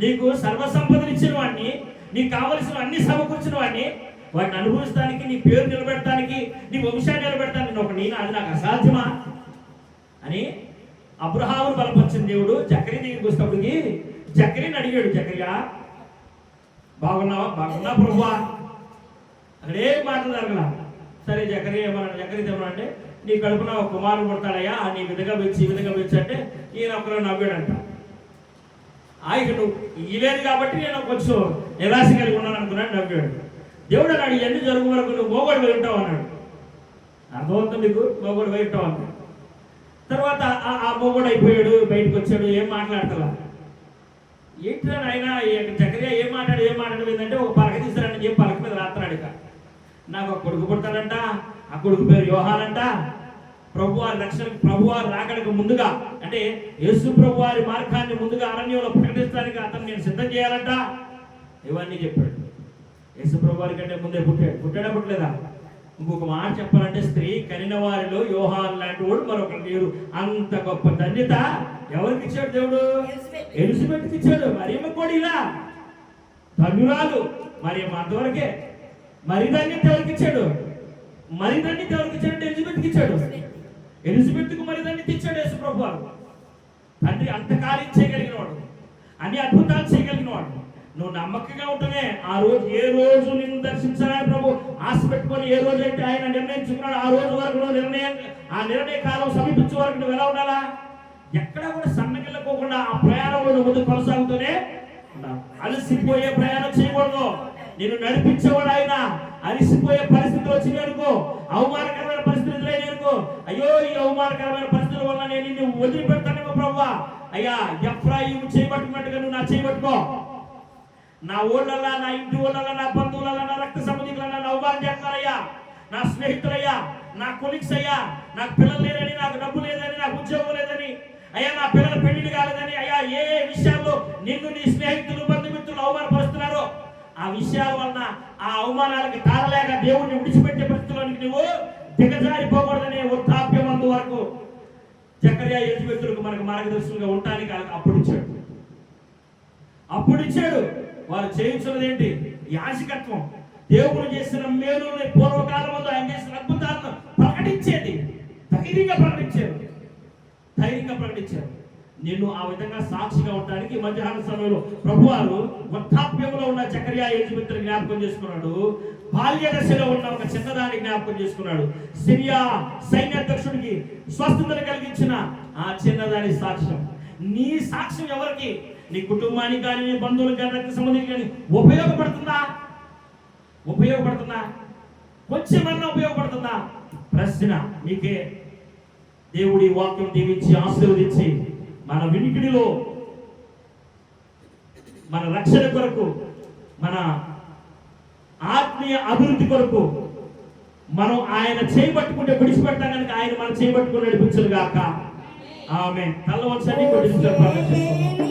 నీకు సర్వసంపదలు ఇచ్చిన వాడిని, నీకు కావలసిన అన్ని సమకూర్చిన వాడిని, వాటిని అనుభవిస్తానికి, నీ పేరు నిలబెడతానికి, నీ వంశాన్ని నిలబెడతానికి ఒక నీనా, అది నాకు అసాధ్యమా అని అబ్రహామును బలపరిచిన దేవుడు జకరియా దగ్గరికి వచ్చినప్పటికి జకరియాని అడిగాడు, జకరియా బాగున్నావా? బాగున్నా ప్రభువా. అక్కడే మాటలు జరగల. సరే జకరియా ఏమన్నా అంటే, నీ కడుపున ఒక కుమారుడు పుడతాడయ్యా, నీ విధంగా పెంచి ఈ విధంగా పెంచి అంటే ఈయన ఒక్కరు నవ్వాడంట. ఆయన నువ్వు ఇలేదు కాబట్టి నేను కొంచెం నిరాశ కలిగి ఉన్నాను అనుకున్నాడు, నవ్వాడు. దేవుడు అన్నాడు, ఇవన్నీ జరుగు వరకు నువ్వు మోగోడు పోయి ఉంటావు అన్నాడు. అర్థమవుతుంది మీకు? మోగోడు పోయి ఉంటావు అన్నాడు. తర్వాత ఆ మోగోడు అయిపోయాడు, బయటకు వచ్చాడు, ఏం మాట్లాడతలా. ఏంటో ఆయన జకరియా ఏం మాట్లాడదు ఏంటంటే, ఒక పలక తీస్తారని చెప్పి పలక మీద రాస్తున్నాడు. ఇక నాకు ఒక కొడుకు పుడతాడంట, ఆ కొడుకు పేరు యోహానంట, ప్రభువారి రక్షణకు, ప్రభువారి రాకడకు ముందుగా, అంటే యేసు ప్రభువారి మార్గాన్ని ముందుగా అరణ్యంలో ప్రకటించడానికి అతను నేను సిద్ధం చేయాలంట. ఇవన్నీ చెప్పాడు. యేసు ప్రభువారి కంటే ముందే పుట్టాడా పుట్టలేదా? ఇంకొక మాట చెప్పాలంటే, స్త్రీ కనిన వారిలో యోహాన్ లాంటి వాడు మరొకరు లేరు. అంత గొప్ప ధన్యత ఎవరికి ఇచ్చాడు దేవుడు? ఎలిజబెత్కి ఇచ్చాడు. మరియమ్మ కూడా ఇలా ధన్యురాలు. మరియమ్మ అంతవరకే. మరి ధన్యత ఎవరికి ఇచ్చాడు? మరి ధన్యత ఎవరికి ఇచ్చాడు? ఎలిజబెత్కి ఇచ్చాడు. ఎలిజబెత్కు మరి ధన్యత ఇచ్చాడు యేసు ప్రభువారు. తండ్రి అంత కార్యం చేయగలిగిన వాడు, అన్ని అద్భుతాలు చేయగలిగిన వాడు. నువ్వు నమ్మకంగా ఉంటేనే ఆ రోజు, ఏ రోజు నిన్ను దర్శించాలని ప్రభు ఆశ పెట్టుకొని ఏ రోజు అయితే ఆయన నిర్ణయించుకున్నాడు, ఆ రోజు వరకు ఆ నిర్ణయ కాలం సమీపించే వరకు నువ్వు ఎలా ఉండాలా? ఎక్కడ కూడా సన్నగిల్లకోకుండా ఆ ప్రయాణంలో నువ్వు ముందు కొనసాగుతూనే ఉండాలి. అలసిపోయే ప్రయాణం చేయకూడదు. నేను నడిపించేవాడు ఆయన. అలసిపోయే పరిస్థితులు వచ్చినాయి అనుకో, అవమానకరమైన పరిస్థితులు ఎదురైనాయి అనుకో, అయ్యో ఈ అవమానకరమైన పరిస్థితుల వల్ల నేను నిన్ను వదిలిపెడతానేమో ప్రభువా, అయ్యా ఎఫ్రాయిము చేయబట్టుకున్నట్టుగా నువ్వు నా చేయబట్టుకో. నా ఊళ్ళల్లా, నా ఇంటి ఊళ్ళల్లా, నా బంధువులల్లా, నా రక్త సంబంధికులన్నా నా అవమానం చేస్తారయ్యా, నా స్నేహితులయ్యా, నా కొలీగ్స్ అయ్యా, నాకు పిల్లలు లేదని, నాకు డబ్బు లేదని, నాకు ఉద్యోగం లేదని, అయ్యా నా పిల్లల పెళ్లిళ్ళు కాలేదని, అయ్యా ఏ విషయాల్లో నిన్ను నీ స్నేహితులు బంధుమిత్రులు అవమానపరుస్తున్నారో ఆ విషయాల వలన, ఆ అవమానాలకు తారలేక దేవుడిని విడిచిపెట్టే పరిస్థితుల్లోనికి నువ్వు దిగజారిపోకూడదనే వృద్ధాప్యమందు వరకు జకరియా ఎలిజబెతులకు మనకు మార్గదర్శకులుగా ఉండటానికి అప్పుడు ఇచ్చాడు. వారు చేయించున్నది ఏంటి? యాజకత్వం. దేవుడు చేసిన మేలుని, పూర్వకాలంలో ఆయన చేసిన అద్భుతాలను ప్రకటించేది. ధైర్యంగా ప్రకటించారు. నిన్ను ఆ విధంగా సాక్షిగా ఉండడానికి మధ్యాహ్న సమయంలో ప్రభువారు వృద్ధాప్యంలో ఉన్న జకరియా ఎలిజబెతుని జ్ఞాపకం చేసుకున్నాడు. బాల్య దశలో ఉన్న ఒక చిన్నదాన్ని జ్ఞాపకం చేసుకున్నాడు. సిరియా సైన్యాధ్యక్షుడికి స్వస్థతను కలిగించిన ఆ చిన్నదాని సాక్ష్యం. నీ సాక్ష్యం ఎవరికి? నీ కుటుంబానికి కానీ, నీ బంధువులకు కానీ, రక్త సంబంధికి కానీ ఉపయోగపడుతుందా? కొంచెమన్నా ఉపయోగపడుతుందా? ప్రశ్న మీకే. దేవుడి వాక్యం దీవించి ఆశీర్వదించి మన వినికిడిలో, మన రక్షణ కొరకు, మన ఆత్మీయ అభివృద్ధి కొరకు మనం ఆయన చేయబట్టుకుంటే విడిచిపెడతాం కనుక ఆయన మనం చేయబట్టుకుని నడిపించదు గాక. ఆమేన్. తల వంచండి, కొద్ది నిమిషాలు ప్రార్థన చేసుకుందాం.